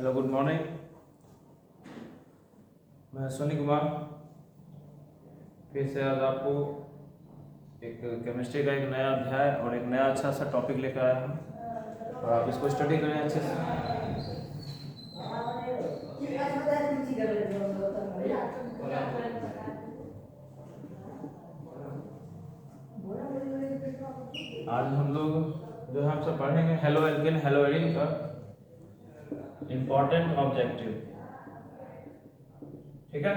Hello, good morning. मैं सोनी कुमार फिर से आज आपको एक केमिस्ट्री का एक नया अध्याय और एक नया अच्छा सा टॉपिक लेकर आया हूँ और आप इसको स्टडी करें अच्छे से। आज हम लोग जो है हमसे पढ़ेंगे हेलो एल्केन हेलो एरीन का इम्पॉर्टेंट ऑब्जेक्टिव। ठीक है,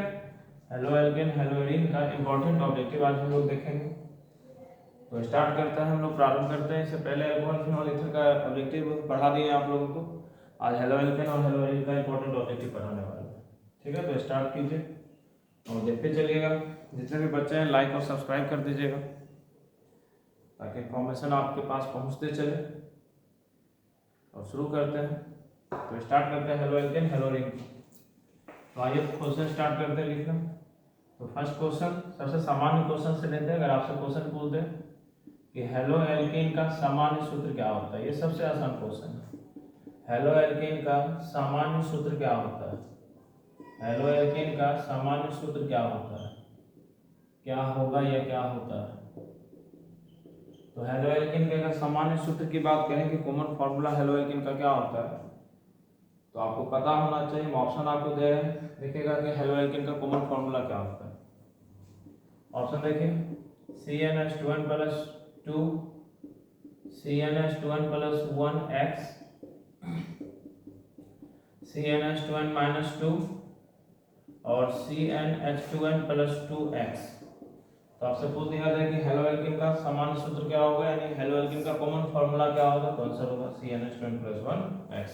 हेलो एल्केन हेलो एरीन का इम्पॉर्टेंट ऑब्जेक्टिव आज हम लोग देखेंगे। तो स्टार्ट करते हैं, हम लोग प्रारंभ करते हैं। इससे पहले अल्कोहल फिनॉल ईथर का ऑब्जेक्टिव पढ़ा दिए आप लोगों को। आज हेलो एल्केन और हेलो एरीन का इम्पोर्टेंट ऑब्जेक्टिव पढ़ाने वाले हैं। ठीक है, तो स्टार्ट कीजिए और देखते चलिएगा। जितने भी बच्चे हैं लाइक और सब्सक्राइब कर दीजिएगा ताकि इन्फॉर्मेशन आपके पास पहुंचते चले। और शुरू करते हैं, तो स्टार्ट करते हैं हेलो एल्केन हेलो एरीन। तो आइए क्वेश्चन स्टार्ट करते हैं लिखना। तो फर्स्ट क्वेश्चन सबसे सामान्य क्वेश्चन से लेते हैं। अगर आपसे क्वेश्चन पूछ दे कि हेलो एल्केन का सामान्य सूत्र क्या होता है, ये सबसे आसान क्वेश्चन है। हेलो एल्केन का सामान्य सूत्र क्या होता है? हेलो एल्केन का सामान्य सूत्र क्या होता है? क्या होगा या क्या होता है? तो हेलो एल्केन का सामान्य सूत्र की बात करें कि कॉमन फार्मूला हेलो एल्केन का क्या होता है, तो आपको पता होना चाहिए। ऑप्शन आपको दे रहे हैं, देखिएगा कि हेलो एल्केन का कॉमन फार्मूला क्या होता है। ऑप्शन देखिए, CnH2n + 2 CnH2n + 1x CnH2n - 2 और CnH2n + 2x। तो आपसे पूछ दिया जाए कि हेलो एल्केन का सामान्य सूत्र क्या होगा, यानी हेलो एल्केन का कॉमन फार्मूला क्या होगा, तो आंसर होगा CnH2n + 1x।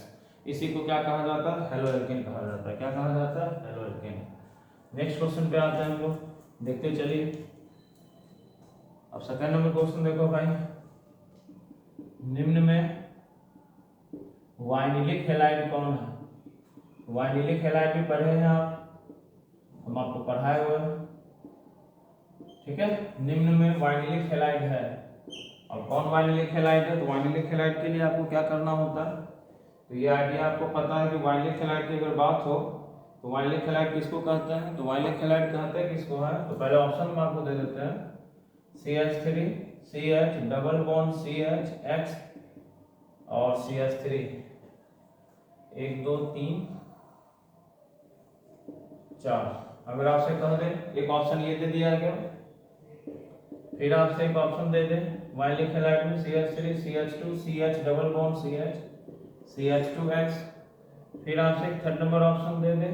इसी को क्या कहा जाता है? हेलो एल्केन कहा जाता है। क्या कहा जाता है? Halo alkane. नेक्स्ट क्वेश्चन पे आते हैं हम लोग, देखते चलिए। अब सेकंड नंबर क्वेश्चन देखो भाई, निम्न में वाइनिलिक हैलाइड कौन है? वाइनिलिक हैलाइड भी पढ़े हैं आप, हम आपको पढ़ाए हुए हैं। ठीक है, निम्न में वाइनिलिक हैलाइड है। और कौन वाइनिलिक हैलाइड है? तो वाइनिलिक हैलाइड के लिए आपको क्या करना होता है, तो ये आइडिया आपको पता है कि वाइनिलिक हैलाइड की अगर बात हो तो वाइनिलिक हैलाइड किसको कहते हैं? तो वाइनिलिक हैलाइड कहते हैं किसको है? तो पहले ऑप्शन में आपको दे देते हैं CH3 CH double bond CH X और CH3 1 2 3 4। अगर आपसे कह दे एक ऑप्शन ये दे दिया गया, फिर आपसे एक ऑप्शन दे दे वाइनिलिक हैलाइड में CH3 CH2 CH double bond CH CH2X, फिर आपसे एक थर्ड नंबर ऑप्शन दे दे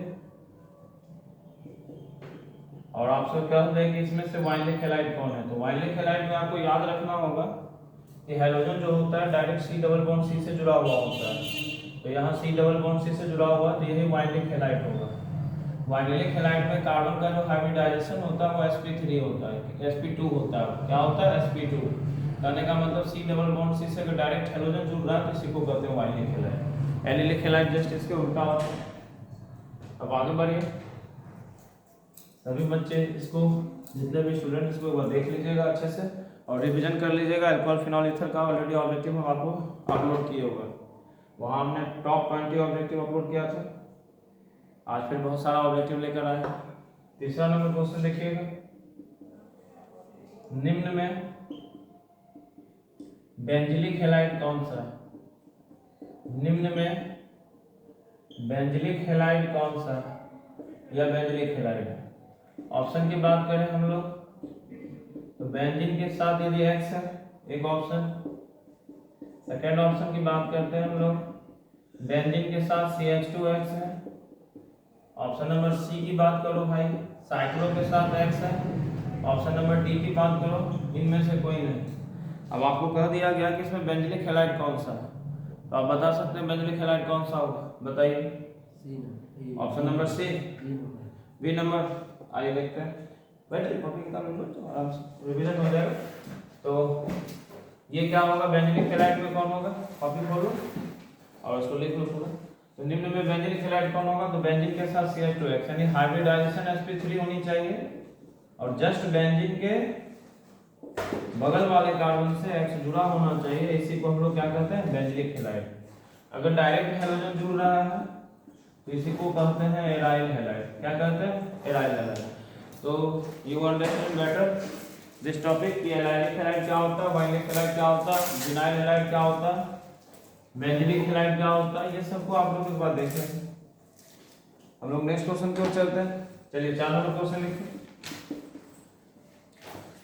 और आपसे कह दे कि इसमें से वाइनिलिक हैलाइड कौन है। तो वाइनिलिक हैलाइड में आपको याद रखना होगा कि हैलोजन जो होता है direct C double bond C से जुड़ा हुआ होता है। तो यहाँ C डबल बॉन्ड C से जुड़ा हुआ है, तो यही वाइनिलिक हैलाइड होगा। वाइनिलिक हैलाइड में कार्बन का जो हाइब्रिडाइजेशन होता है वो sp3 होता है, sp2 होता है। क्या होता है? sp2। कहने का मतलब C डबल बॉन्ड C से अगर डायरेक्ट हैलोजन जुड़ रहा है तो इसी को कहते हैं vinylic halide. Allylic halide just इसके उल्टा होता है। अब आगे बढ़िए, सभी बच्चे इसको, जितने भी स्टूडेंट इसको वो देख लीजिएगा अच्छे से और रिवीजन कर लीजिएगा। अल्कोहल फिनॉल ईथर का ऑलरेडी ऑब्जेक्टिव हम आपको अपलोड किए हुए, वहाँ हमने टॉप 20 ऑब्जेक्टिव अपलोड किया था। आज फिर बहुत सारा ऑब्जेक्टिव लेकर आए। तीसरा नंबर क्वेश्चन देखिएगा, निम्न में बेंजिलिक हैलाइड कौन सा है? निम्न में बेंजिलिक हैलाइड कौन सा या बेंजिलिक हैलाइड है? ऑप्शन की बात करें हम लोग तो बेंजीन के साथ यदि X है एक ऑप्शन। सेकेंड ऑप्शन की बात करते हैं हम लोग, बेंजीन के साथ CH2X है। ऑप्शन नंबर सी की बात करो भाई, साइक्लो के साथ X है। ऑप्शन नंबर डी की बात करो, इनमें से कोई नहीं। अब आपको कह दिया गया कि इसमें बेंजिलिक हैलाइड कौन सा है, तो आप बता सकते हैं बेंजिलिक हैलाइड कौन सा होगा, बताइए। Option number C, B number. आइए देखते हैं, बैठिए कॉपी किताब में तो आराम से रिवीजन हो जाएगा। तो ये क्या होगा? बेंजिलिक हैलाइड में कौन होगा? कॉपी खोलो और इसको लिख लो पूरा। तो निम्न में बेंजिलिक हैलाइड कौन होगा? तो बेंजीन के साथ CH2X, यानी हाइब्रिडाइजेशन sp3 होनी चाहिए और जस्ट बेंजीन के बगल वाले कार्बन से X जुड़ा होना चाहिए। इसी को हम लोग क्या कहते हैं? Benzylic halide. अगर डायरेक्ट हैलोजन जुड़ रहा है तो इसी को कहते हैं एराइल हैलाइड। क्या कहते हैं? Aryl halide. तो you understand better this topic कि एराइलिक हैलाइड क्या होता है, वाइलिक हैलाइड क्या होता है, विनाइल हैलाइड क्या होता है, बेंजीलिक हैलाइड क्या होता है, ये सबको आप लोग एक बार देखेंगे। हम लोग नेक्स्ट क्वेश्चन की ओर चलते हैं। चलिए 4 नंबर क्वेश्चन लिखिए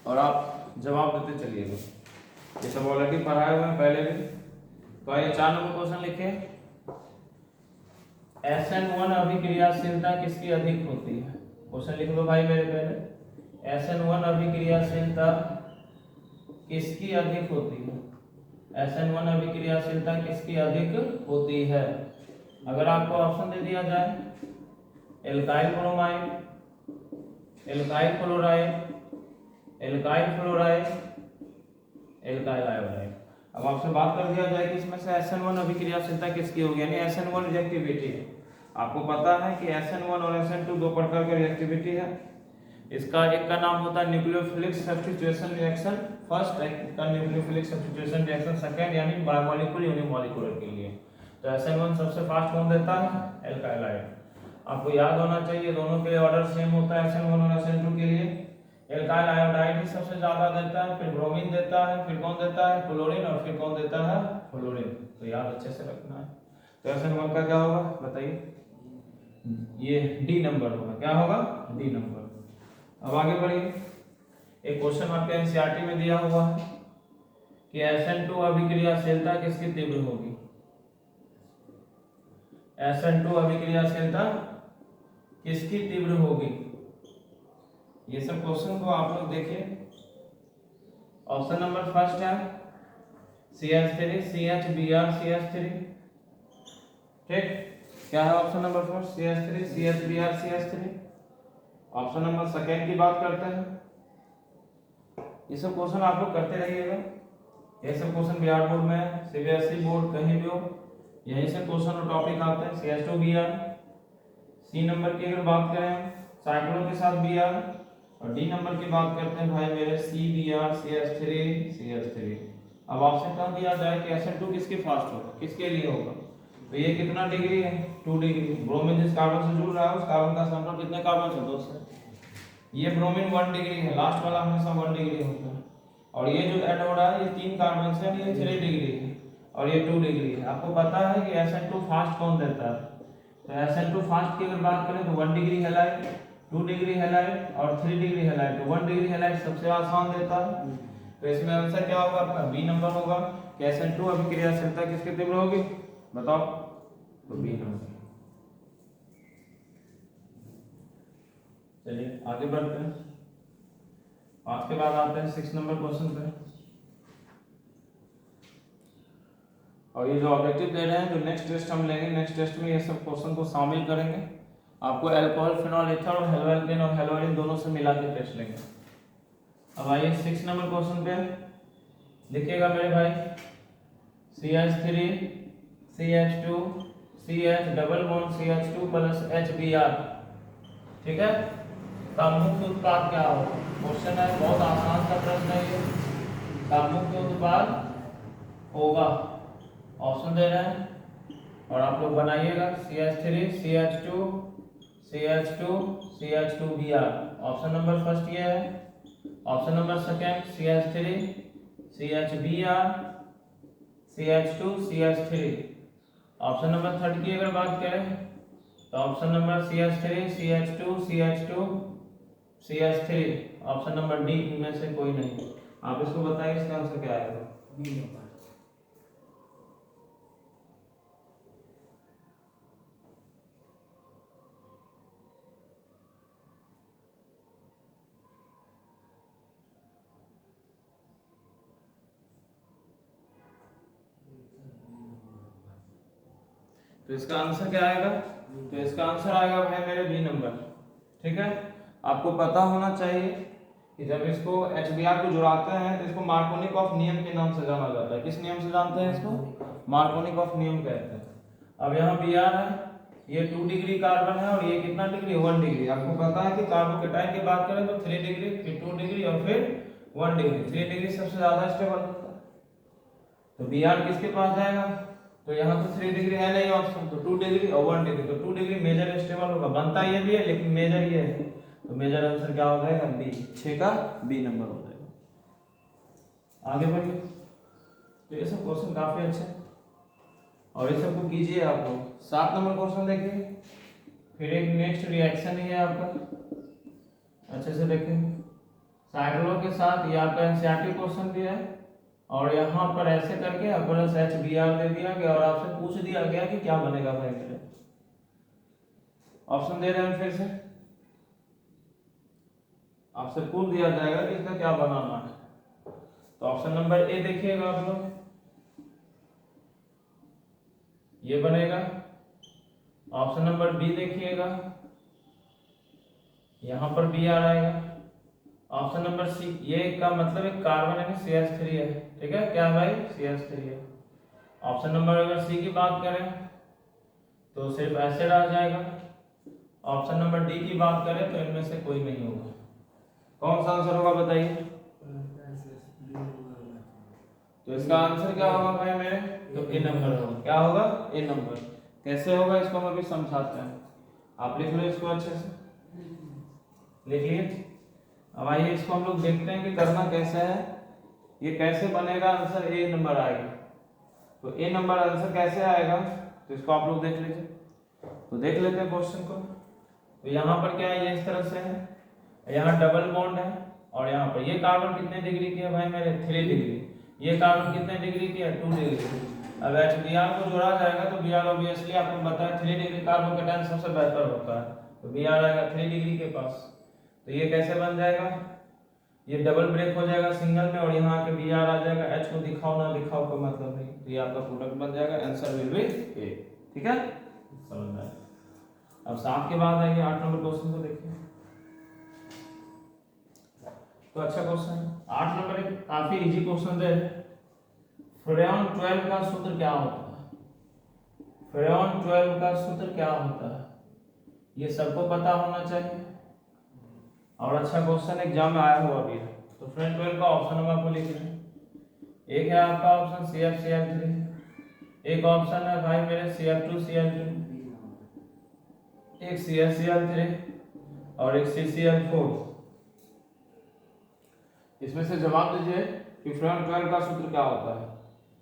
और आप जवाब देते चलिएगा। ये सब ऑलरेडी पढ़ाए हुए हैं पहले भी। तो आइए 4 नंबर क्वेश्चन लिखिए। SN1 अभिक्रियाशीलता किसकी अधिक होती है? क्वेश्चन लिख लो भाई मेरे पहले। SN1 अभिक्रियाशीलता किसकी अधिक होती है? SN1 अभिक्रियाशीलता किसकी अधिक होती है? अगर आपको ऑप्शन दे दिया जाए alkyl bromide, alkyl chloride, alkyl fluoride, alkyl iodide. अब आपसे बात कर दिया जाए कि इसमें से SN1 अभिक्रियाशीलता किसकी होगी, यानी SN1 रिएक्टिविटी है। आपको पता है कि SN1 और SN2 दो प्रकार की रिएक्टिविटी है। इसका एक का नाम होता है न्यूक्लियोफिलिक सब्स्टिट्यूशन रिएक्शन, फर्स्ट का न्यूक्लियोफिलिक सब्स्टिट्यूशन रिएक्शन, सेकंड यानी बायोमोलिक्यूल यूनिमोलिकुलर के लिए। तो SN1 सबसे फास्ट कौन देता है? Alkyl iodide. आपको याद होना चाहिए दोनों के ऑर्डर सेम होता है SN1 और SN2 के लिए। एल्काइल आयोडाइड ही सबसे ज्यादा देता है, फिर ब्रोमीन देता है, फिर कौन देता है? क्लोरीन, और फिर कौन देता है? फ्लोरीन। तो याद अच्छे से रखना है। तो SN1 का क्या होगा बताइए? ये डी नंबर होगा। क्या होगा? D number. अब आगे बढ़िए। एक क्वेश्चन आपके एनसीईआरटी में दिया हुआ है कि SN2 अभिक्रियाशीलता किसकी तीव्र होगी? SN2 अभिक्रियाशीलता किसकी तीव्र होगी? ये सब क्वेश्चन को आप लोग देखिए। ऑप्शन नंबर फर्स्ट है CH3 CHBr CH3। ठीक, क्या है option number first? CH3 CHBr CH3। Option number second की बात करते हैं। ये सब क्वेश्चन आप लोग करते रहिएगा। ये सब क्वेश्चन बिहार बोर्ड में, CBSE बोर्ड, कहीं भी हो, यही से क्वेश्चन और टॉपिक आते हैं। CH2Br। सी नंबर की अगर बात करें साइक्लोन के साथ Br, और डी नंबर की बात करते हैं भाई मेरे CBr CH3 CH3। अब आपसे कह दिया जाए कि SN2 किसकी फास्ट होगा, किसके लिए होगा? तो ये कितना डिग्री है? 2 डिग्री। ब्रोमीन जिस कार्बन से जुड़ रहा है उस कार्बन का संपर्क कितने कार्बन से? 2 से। ये ब्रोमीन 1 डिग्री है, लास्ट वाला हमेशा 1 डिग्री होता है। और ये जो ऐड हो रहा है ये 3 कार्बन से, ये 3 डिग्री है, और ये 2 डिग्री है। आपको पता है कि SN2 फास्ट कौन देता है? तो SN2 फास्ट की अगर बात करें तो 1 डिग्री हैलाइड, 2 डिग्री हैलाइड और 3 डिग्री हैलाइड। तो 1 डिग्री हैलाइड सबसे आसान देता है। तो इसमें आंसर क्या होगा आपका? बी नंबर होगा कि SN2 अभिक्रियाशीलता किसकी तीव्र होगी? बताओ। तो बी नंबर। चलिए आगे बढ़ते हैं। आज के बाद आते हैं 6 नंबर क्वेश्चन पे। और ये जो ऑब्जेक्टिव दे रहे हैं, जो नेक्स्ट टेस्ट हम लेंगे, नेक्स्ट टेस्ट में ये सब क्वेश्चन को शामिल करेंगे। आपको अल्कोहल, फिनॉल, एथर और हेलोएल्केन और हेलोइरिन दोनों से मिला के टेस्ट लेंगे। अब आइए 6 नंबर क्वेश्चन पे लिखिएगा मेरे भाई। CH3 CH2 CH double bond CH2 plus HBr, ठीक है, का मुख्य उत्पाद क्या होगा? क्वेश्चन है, बहुत आसान सा प्रश्न है ये। का मुख्य उत्पाद होगा, ऑप्शन दे रहे हैं और आप लोग बनाइएगा। CH3 CH2 CH2 CH2Br। Option number first ये है। Option number second CH3 CHBr CH2 CH3। Option number third की अगर बात करें तो option number CH3 CH2 CH2 CH3। Option number D में से कोई नहीं। आप इसको बताइए इसका आंसर क्या आएगा? B number. तो इसका आंसर क्या आएगा? तो इसका आंसर आएगा भाई मेरे बी नंबर। ठीक है, आपको पता होना चाहिए कि जब इसको HBr को जुड़ाते हैं तो इसको मार्कोनिकॉफ नियम के नाम से जाना जाता है। किस नियम से जानते हैं इसको? मार्कोनिकॉफ नियम कहते हैं। अब यहाँ Br है, ये 2 डिग्री कार्बन है और ये कितना डिग्री? 1 डिग्री। आपको पता है कि कार्बोकेटाइन की बात करें तो 3 डिग्री, फिर 2 डिग्री और फिर 1 डिग्री। 3 डिग्री सबसे ज्यादा स्टेबल होता है। तो Br किसके पास जाएगा? तो यहाँ तो 3 डिग्री है नहीं ऑप्शन, तो 2 डिग्री और 1 डिग्री, तो 2 डिग्री मेजर स्टेबल होगा, बनता ये भी है लेकिन मेजर ये है, तो मेजर आंसर क्या हो जाएगा बी, 6 का बी नंबर हो जाएगा। आगे बढ़िए। तो ये सब क्वेश्चन काफी अच्छे हैं और ये सबको कीजिए आप लोग। 7 नंबर क्वेश्चन देखिए, फिर एक नेक्स्ट रिएक्शन ही है आपका, अच्छे से देखें। साइक्लो के साथ ये आपका एनसीईआरटी क्वेश्चन भी है और यहाँ पर ऐसे करके प्लस HBr दे दिया गया और आपसे पूछ दिया गया कि क्या बनेगा भाई मेरे। ऑप्शन दे रहे हैं फिर से, आपसे पूछ दिया जाएगा कि इसका क्या बनाना है। तो ऑप्शन नंबर ए देखिएगा आप लोग, ये बनेगा। ऑप्शन नंबर बी देखिएगा, यहाँ पर बी आ जाएगा। ऑप्शन नंबर सी, ये का मतलब एक कार्बन है CH3 है, ठीक है, क्या भाई CH3 है। ऑप्शन नंबर अगर सी की बात करें तो सिर्फ एसिड आ जाएगा। ऑप्शन नंबर डी की बात करें तो इनमें से कोई नहीं होगा। कौन सा आंसर होगा बताइए? तो इसका आंसर क्या होगा भाई मेरे? तो ए नंबर होगा। क्या होगा? ए नंबर। कैसे होगा इसको हम अभी समझाते हैं, आप लिख लो इसको अच्छे से, लिख लिए। अब आइए इसको हम लोग देखते हैं कि करना कैसे है, ये कैसे बनेगा आंसर, ए नंबर आएगा। तो ए नंबर आंसर कैसे आएगा तो इसको आप लोग देख लीजिए। तो देख लेते हैं क्वेश्चन को। तो यहाँ पर क्या है, ये इस तरह से है, यहाँ डबल बॉन्ड है और यहाँ पर ये कार्बन कितने डिग्री की है भाई मेरे? 3 डिग्री। ये कार्बन कितने डिग्री की है? 2 डिग्री। अब HBr को जोड़ा जाएगा तो Br ऑब्वियसली आपको पता है 3 डिग्री कार्बन कैटायन सबसे बेहतर होता है, तो Br आएगा 3 डिग्री के पास। तो ये कैसे बन जाएगा, ये डबल ब्रेक हो जाएगा सिंगल में और यहाँ के Br आ जाएगा। H को दिखाओ ना दिखाओ कोई मतलब नहीं, तो ये आपका प्रोडक्ट बन जाएगा, आंसर विल बी ए। ठीक है, समझ में आया। अब 7 के बाद आइए 8 नंबर क्वेश्चन को देखिए। तो अच्छा क्वेश्चन है 8 नंबर, एक काफी इजी क्वेश्चन है। फ्रेयॉन 12 का सूत्र क्या होता है? फ्रेयॉन 12 का सूत्र क्या होता है, ये सबको पता होना चाहिए और अच्छा क्वेश्चन एग्जाम में आया हुआ भी है। तो फ्रेंड 12 का ऑप्शन हम आपको लिख रहे हैं। एक है आपका ऑप्शन CFCl3, एक ऑप्शन है भाई मेरे CF2Cl2, एक CaCl3 और एक CCl4। इसमें से जवाब दीजिए कि फ्रेयॉन 12 का सूत्र क्या होता है।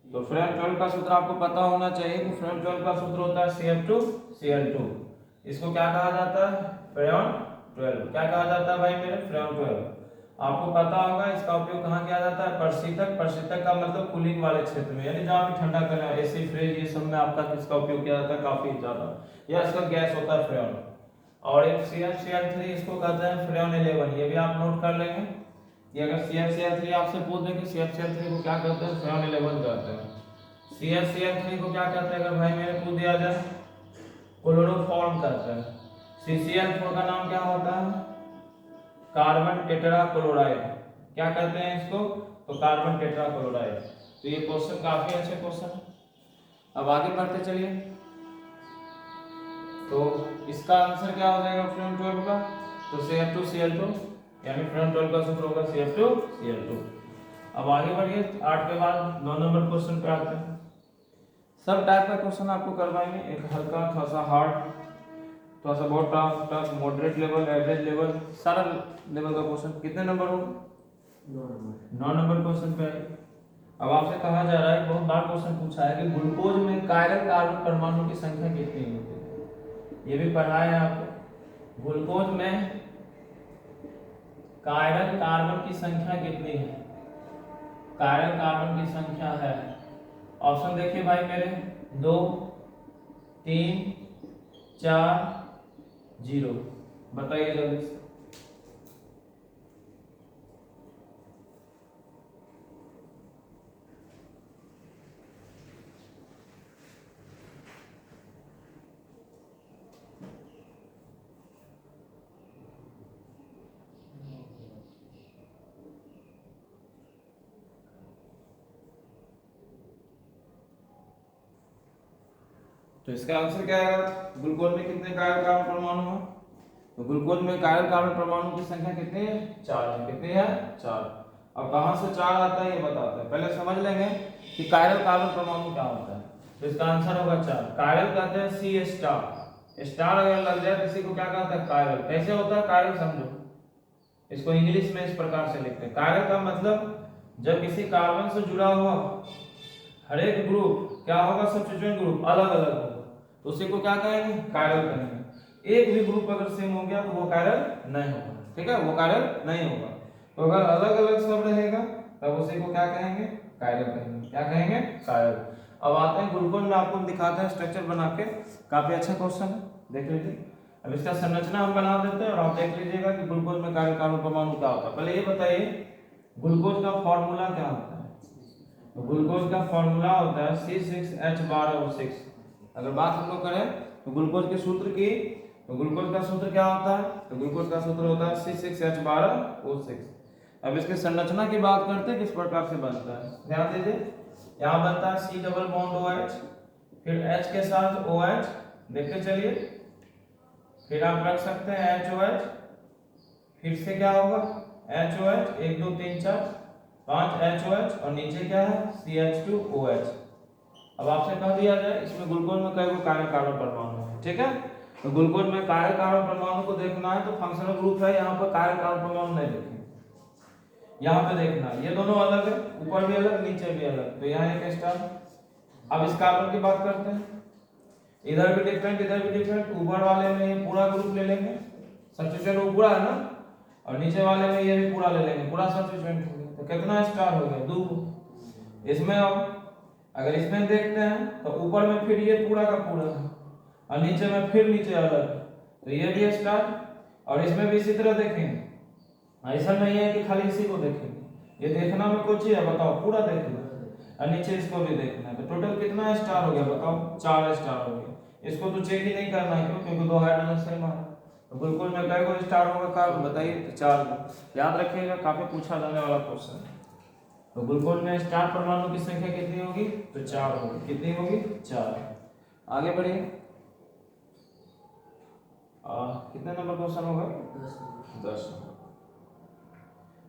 तो फ्रेयॉन 12 का सूत्र आपको पता होना चाहिए कि फ्रेयॉन 12 का सूत्र होता है CF2Cl2। इसको क्या कहा जाता है? फ्रेयॉन 12। क्या कहा जाता है भाई मेरे? फ्रेयॉन 12। आपको पता होगा इसका उपयोग कहाँ किया जाता है? प्रशीतक। प्रशीतक का मतलब कूलिंग वाले क्षेत्र में, यानी जहाँ भी ठंडा करना है, एसी फ्रिज ये सब में आपका किसका उपयोग किया जाता है काफी ज्यादा, या इसका गैस होता है फ्रेयॉन। और एक CFCl3 इसको कहते हैं फ्रेयॉन 11। ये भी आप नोट कर लेंगे कि अगर CFCl3 आपसे पूछ दें कि CFCl3 को क्या कहते हैं, फ्रेयॉन 11 कहते हैं। CFCl3 को क्या कहते हैं अगर भाई मेरे पूछ दिया जाए? क्लोरोफॉर्म कहते हैं। CCl4 का नाम क्या होता है? Carbon tetra chloride. क्या कहते हैं इसको? तो कार्बन टेट्रा क्लोराइड। तो ये क्वेश्चन काफी अच्छे क्वेश्चन है। अब आगे बढ़ते चलिए। तो इसका आंसर क्या हो जाएगा फ्रेयॉन 12 का? तो CF2Cl2, यानी फ्रेयॉन 12 का सूत्र होगा CF2Cl2। अब आगे बढ़िए 8 के बाद 9 नंबर क्वेश्चन पे आते हैं। सब टाइप का क्वेश्चन आपको करवाएंगे, एक हल्का, थोड़ा सा हार्ड, थोड़ा सा बहुत tough, moderate level, average level, सारा लेवल का क्वेश्चन। कितने नंबर हो? 9 नंबर क्वेश्चन पे आइए। अब आपसे कहा जा रहा है, बहुत बार क्वेश्चन पूछा है कि ग्लूकोज में कायरल कार्बन परमाणु की संख्या कितनी होती है? ये भी पढ़ाया है आपको। ग्लूकोज में कायरल कार्बन की संख्या कितनी है? कायरल कार्बन की संख्या है, ऑप्शन देखिए भाई मेरे, 2, 3, 4, 0। बताइए जल्दी से। तो इसका आंसर क्या आएगा? ग्लूकोज में कितने कायरल कार्बन परमाणु हैं? तो ग्लूकोज में कायरल कार्बन परमाणु की संख्या कितनी है? 4 है। कितनी है? 4। अब कहां से 4 आता है ये बताते हैं। पहले समझ लेंगे कि कायरल कार्बन परमाणु क्या होता है। तो इसका आंसर होगा 4। कायरल कहते हैं सी स्टार, स्टार अगर लग जाए किसी को क्या कहता है कायरल। कैसे होता है कायरल समझो, इसको इंग्लिश में इस प्रकार से लिखते हैं। कायरल का मतलब जब किसी कार्बन से जुड़ा हुआ हर एक ग्रुप क्या होगा, सब्स्टिट्यूएंट ग्रुप अलग अलग होगा, तो उसी को क्या कहेंगे कायरल कहेंगे। एक भी ग्रुप अगर सेम हो गया तो वो कायरल नहीं होगा, ठीक है, वो कायरल नहीं होगा। तो अगर अलग अलग सब रहेगा तब उसी को क्या कहेंगे कायरल कहेंगे। क्या कहेंगे कायरल। अब आते हैं ग्लूकोज में, आपको दिखाते हैं स्ट्रक्चर बना के, काफी अच्छा क्वेश्चन है, देख लीजिए। अब इसका संरचना हम बना देते हैं और आप देख लीजिएगा कि ग्लूकोज में कार्य कार्बन परमाणु क्या होता है। पहले ये बताइए ग्लूकोज का फॉर्मूला क्या होता है। तो ग्लूकोज का फॉर्मूला होता है C6H12O6। अगर बात हम लोग करें तो ग्लूकोज के सूत्र की, तो ग्लूकोज का सूत्र क्या होता है, तो ग्लूकोज का सूत्र होता है C6H12O6। अब इसके संरचना की बात करते हैं किस प्रकार से बनता है, ध्यान दीजिए। यहाँ बनता है C डबल बॉन्ड OH, फिर H के साथ OH, देखते चलिए, फिर आप रख सकते हैं HOH, फिर से क्या होगा HOH 1 2 3 4 5 HOH और नीचे क्या है CH2OH। अब आपसे कह दिया जाए इसमें ग्लूकोज में कई कार्य कार्बन परमाणु है, ठीक है। तो ग्लूकोज में कार्य कार्बन परमाणु को देखना है तो फंक्शनल ग्रुप है, यहाँ पर कार्य कार्बन परमाणु नहीं देखेंगे, यहाँ पे देखना ये दोनों अलग है, ऊपर भी अलग नीचे भी अलग, तो यहाँ एक स्टार। अब इस कार्बन की बात करते हैं, इधर भी डिफरेंट इधर भी डिफरेंट, ऊपर वाले में ये पूरा ग्रुप ले लेंगे, सब्स्टिट्यूएंट पूरा है ना, और नीचे वाले में ये भी पूरा ले लेंगे, पूरा सब्स्टिट्यूएंट हो गया। तो कितना स्टार हो गया 2। इसमें अब अगर इसमें देखते हैं तो ऊपर में फिर ये पूरा का पूरा है और नीचे में फिर नीचे अलग, तो ये भी स्टार। और इसमें भी इसी तरह देखेंगे, ऐसा नहीं है कि खाली इसी को देखेंगे, ये देखना में कुछ ही है बताओ, पूरा देख लो और नीचे इसको भी देखना है। तो टोटल कितना स्टार हो गया बताओ, 4 स्टार हो गया। इसको तो चेक ही नहीं करना है क्यों, क्योंकि 2 हाइड्रोजन सेम है। तो ग्लूकोज में कई को स्टार होगा कार्बन बताइए, तो 4 को याद रखिएगा, काफी पूछा जाने वाला क्वेश्चन है। तो ग्लूकोज में स्टार परमाणु की संख्या कितनी होगी, तो 4 होगी। कितनी होगी 4। आगे बढ़िए, कितने नंबर क्वेश्चन होगा 10।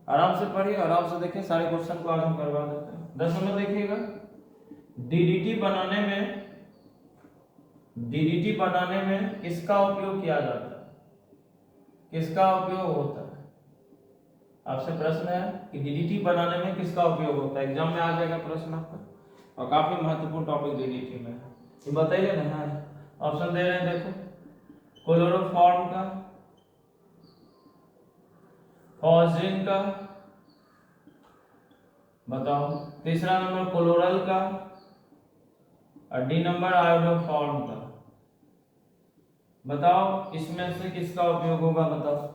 आराम से पढ़िए, आराम से देखिए, सारे क्वेश्चन को आज हम करवा देते हैं। 10 नंबर देखिएगा, डीडीटी बनाने में किसका उपयोग किया जाता है, किसका उपयोग होता है। आपसे प्रश्न है कि डीडीटी बनाने में किसका उपयोग होता है, एग्जाम में आ जाएगा प्रश्न आपका, और काफी महत्वपूर्ण टॉपिक डीडीटी में, ये बताइए ना। हाँ ऑप्शन दे रहे हैं, देखो क्लोरोफॉर्म का, फॉस्फेट का, बताओ तीसरा नंबर क्लोरल का, और डी नंबर आयोडोफॉर्म का। बताओ इसमें से किसका उपयोग होगा, बताओ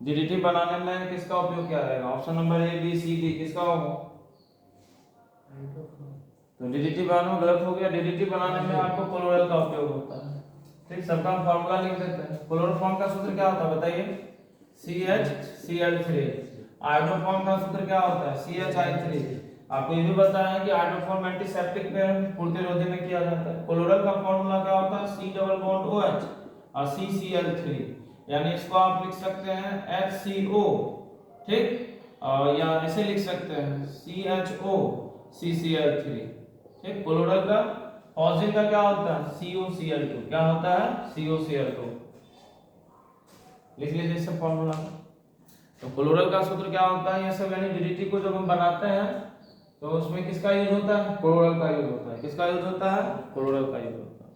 डीडीटी बनाने में किसका उपयोग किया जाएगा। Option number A B C D किसका होगा, तो डीडीटी बनाना गलत हो गया। डीडीटी बनाने में आपको क्लोरल का उपयोग होता है, ठीक। सबका फॉर्मूला लिख देते हैं। क्लोरोफॉर्म का सूत्र क्या होता है बताइए, CHCl3। आयोडोफॉर्म का सूत्र क्या होता है, CHI3। आपको ये भी बताया कि आयोडोफॉर्म एंटीसेप्टिक में प्रतिरोधी में किया जाता है। क्लोरल का फॉर्मूला क्या होता है, C डबल बॉन्ड OH और CCl3, यानी इसको आप लिख सकते हैं HCO, ठीक, और या ऐसे लिख सकते हैं CHO CCl3, ठीक। क्लोरल का, फॉस्फेट का क्या होता है COCl2, क्या होता है COCl2, लिख लीजिए इससे फॉर्मूला। तो क्लोरल का सूत्र क्या होता है, ये सब यानी डीडीटी को जब हम बनाते हैं तो उसमें किसका यूज होता है, क्लोरल का यूज होता है। किसका यूज होता है, क्लोरल का यूज होता है।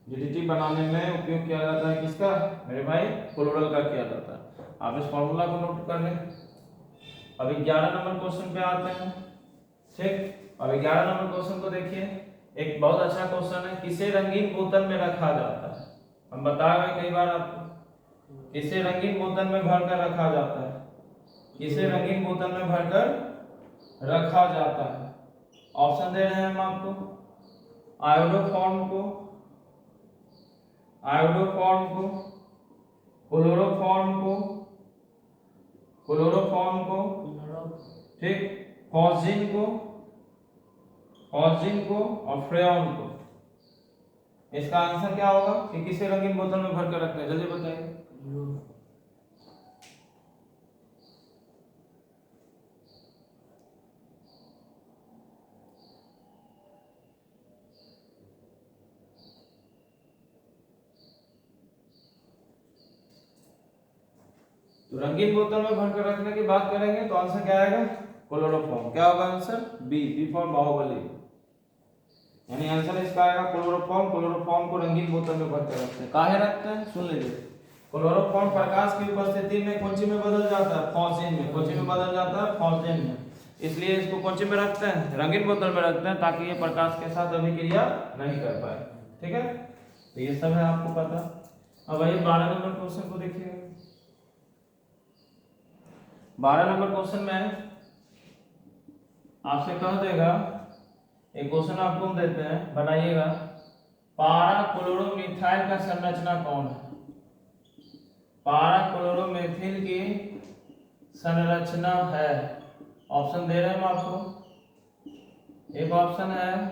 डीडीटी बनाने में उपयोग किया जाता है किसका मेरे भाई, क्लोरल का किया जाता है। आप इस फॉर्मूला को नोट कर लें। अभी 11 नंबर क्वेश्चन पे आते हैं, ठीक। अभी 11 नंबर क्वेश्चन को देखिए, एक बहुत अच्छा क्वेश्चन है। किसे रंगीन बोतल में रखा जाता है, हम बता रहे कई बार आपको, किसे रंगीन बोतल में भरकर रखा जाता है, किसे रंगीन बोतल में भरकर रखा जाता है। ऑप्शन दे रहे हैं हम आपको, आयोडोफॉर्म को, आयोडोफॉर्म को, क्लोरोफॉर्म को, क्लोरोफॉर्म को, ठीक, फॉस्फेट को, फॉस्फेट को और फ्रेयॉन को। इसका आंसर क्या होगा कि किसे रंगीन बोतल में भरकर रखते हैं, जल्दी बताइए। तो रंगीन बोतल में भरकर रखने की बात करेंगे तो आंसर क्या आएगा? क्लोरोफॉर्म। क्या होगा आंसर? B for Baahubali. यानी आंसर इसका आएगा क्लोरोफॉर्म। क्लोरोफॉर्म को रंगीन बोतल में भर के रखते हैं। काहे रखते हैं? सुन लीजिए। क्लोरोफॉर्म प्रकाश की उपस्थिति में कौन सी में बदल जाता है? फॉस्फेन में। कौन सी में बदल जाता है? फॉस्फेन में। इसलिए इसको कौन सी में रखते हैं? रंगीन बोतल में रखते हैं, ताकि ये प्रकाश के साथ अभिक्रिया नहीं कर पाए। ठीक है, तो ये सब है आपको पता। अब आइए 12 नंबर क्वेश्चन को देखिए। 12 नंबर क्वेश्चन में आपसे कह देगा, एक क्वेश्चन आपको हम देते हैं, बनाइएगा। पारा क्लोरोमिथाइल का संरचना कौन है? पारा क्लोरोमेथिल की संरचना है। ऑप्शन दे रहे हैं हम आपको। एक ऑप्शन है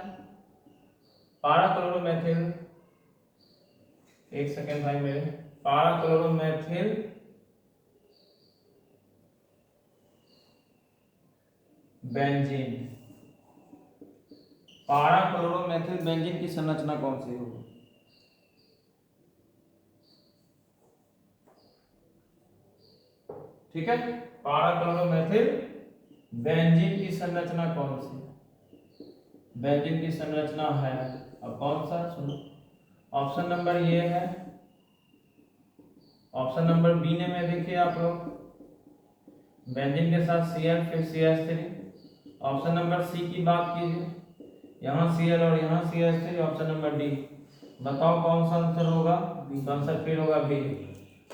पारा क्लोरोमेथिल, एक सेकेंड भाई मेरे, पारा क्लोरोमेथिल बेंजीन। पारा क्लोरोमेथिल बेंजीन की संरचना कौन सी होगी? ठीक है, पारा क्लोरोमेथिल बेंजीन की संरचना कौन सी? बेंजीन की संरचना है, अब कौन सा? सुनो, ऑप्शन नंबर ये है, ऑप्शन नंबर बी ने में देखिए आप लोग, बेंजीन के साथ Cl फिर CH3। ऑप्शन नंबर सी की बात कीजिए, यहाँ Cl और यहाँ CH3। Option number D. बताओ कौन सा आंसर होगा? बी। आंसर फिर होगा बी।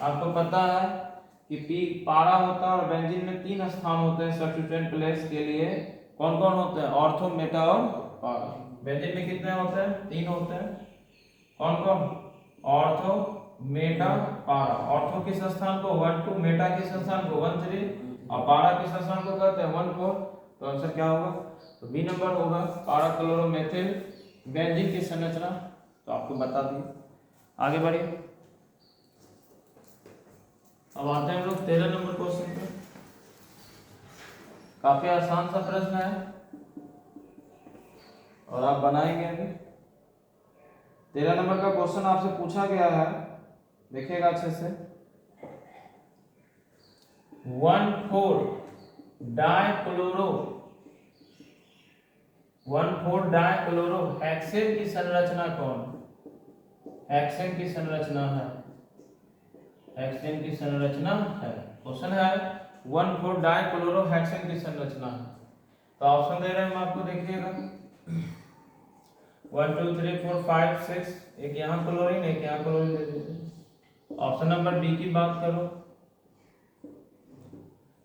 आपको पता है कि पी पारा होता है और बेंजीन में 3 स्थान होते हैं सब्स्टिट्यूएंट प्लेस के लिए। कौन कौन होते हैं? ऑर्थो, मेटा और पारा। बेंजीन में कितने होते हैं? 3 होते हैं। कौन कौन? ऑर्थो, मेटा, पारा। ऑर्थो किस स्थान को? 1 2, मेटा किस स्थान को? 1 3, और पारा किस स्थान को कहते हैं? 1 4। तो आंसर क्या होगा? तो बी नंबर होगा, पारा क्लोरोमेथिल बेंजीन की संरचना। तो आपको बता दिए। आगे बढ़िए। अब आते हैं हम लोग 13 नंबर क्वेश्चन पे। काफी आसान सा प्रश्न है और आप बनाएंगे अभी। 13 नंबर का क्वेश्चन आपसे पूछा गया है, देखिएगा अच्छे से। 1,4-डाइक्लोरो हेक्सेन की संरचना कौन? हेक्सेन की संरचना है, हेक्सेन की संरचना है। क्वेश्चन है 1,4-डाइक्लोरो हेक्सेन की संरचना है। तो ऑप्शन दे रहे हैं हम आपको, देखिएगा। 1 2 3 4 5 6। एक यहाँ क्लोरीन, एक यहाँ क्लोरीन दे दीजिए। ऑप्शन नंबर बी की बात करो,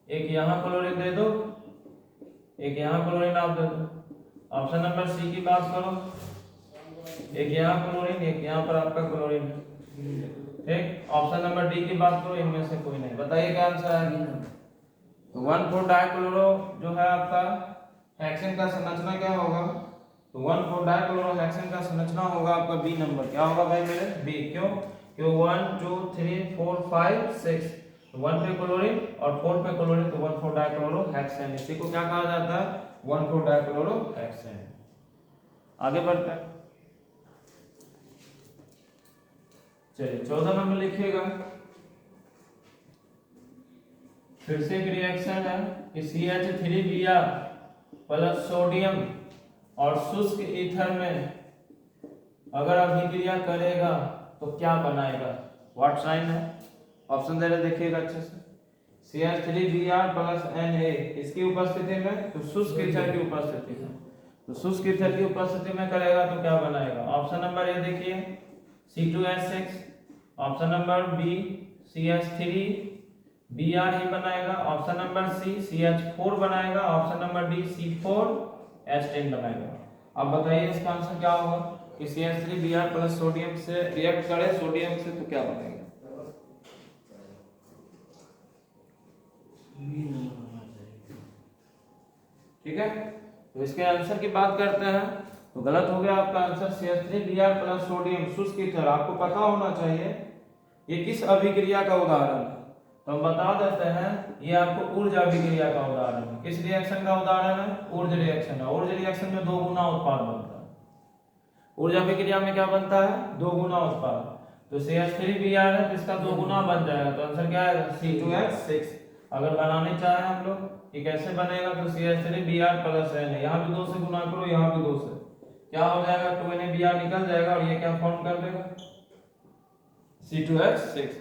एक यहाँ क्लोरीन दे दो, एक यहाँ क्लोरीन आप दे दो। ऑप्शन नंबर सी की बात करो, एक यहाँ क्लोरीन, एक यहाँ पर आपका क्लोरीन है। ठीक, ऑप्शन नंबर डी की बात करो, इनमें से कोई नहीं। बताइए क्या आंसर आएगी? तो 1,4-डाइक्लोरो जो है आपका हेक्सेन का संरचना क्या होगा? तो 1,4-डाइक्लोरो हेक्सेन का संरचना होगा आपका बी नंबर। क्या होगा भाई मेरे? बी। क्यों? क्यों 1 2 3 4 5 6, 1 पे क्लोरीन और 4 पे क्लोरीन, तो 1,4-डाइक्लोरो हेक्सेन। इसी को क्या कहा जाता है? 1,4-डाइक्लोरो हेक्सेन। आगे बढ़ते हैं, चलिए 14 नंबर लिखिएगा। फिर से एक रिएक्शन है कि CH3Br प्लस सोडियम और शुष्क ईथर में अगर अभिक्रिया करेगा तो क्या बनाएगा? व्हाट साइन है? ऑप्शन दे रहे, देखिएगा अच्छे से। CH3Br प्लस Na इसकी उपस्थिति में, तो शुष्क ईथर की उपस्थिति में, तो शुष्क ईथर की उपस्थिति में करेगा तो क्या बनाएगा? ऑप्शन नंबर ए देखिए, C2H6। Option number B CH3Br ही बनाएगा। ऑप्शन नंबर सी CH4 बनाएगा। ऑप्शन नंबर डी C4H10 बनाएगा। अब बताइए इसका आंसर क्या होगा कि CH3Br प्लस सोडियम से रिएक्ट करे सोडियम से तो क्या बनेगा? ठीक है, तो इसके आंसर की बात करते हैं तो गलत हो गया आपका आंसर। CH3Br प्लस सोडियम शुष्क ईथर, आपको पता होना चाहिए ये किस अभिक्रिया का उदाहरण है। तो हम बता देते हैं, ये आपको ऊर्जा अभिक्रिया का उदाहरण है। किस रिएक्शन का उदाहरण है? ऊर्जा रिएक्शन है। ऊर्जा रिएक्शन में 2 गुना उत्पाद बनता है। ऊर्जा अभिक्रिया में क्या बनता है? 2 गुना उत्पाद। तो CH3Br है तो इसका 2 गुना बन जाएगा, तो आंसर क्या आएगा C2H6। अगर बनाने चाहे हम लोग कि कैसे बनेगा तो CH3Br प्लस N, यहाँ भी 2 से गुना करो, यहाँ भी 2 से, क्या हो जाएगा 2NaBr निकल जाएगा और ये क्या फॉर्म कर देगा C2H6।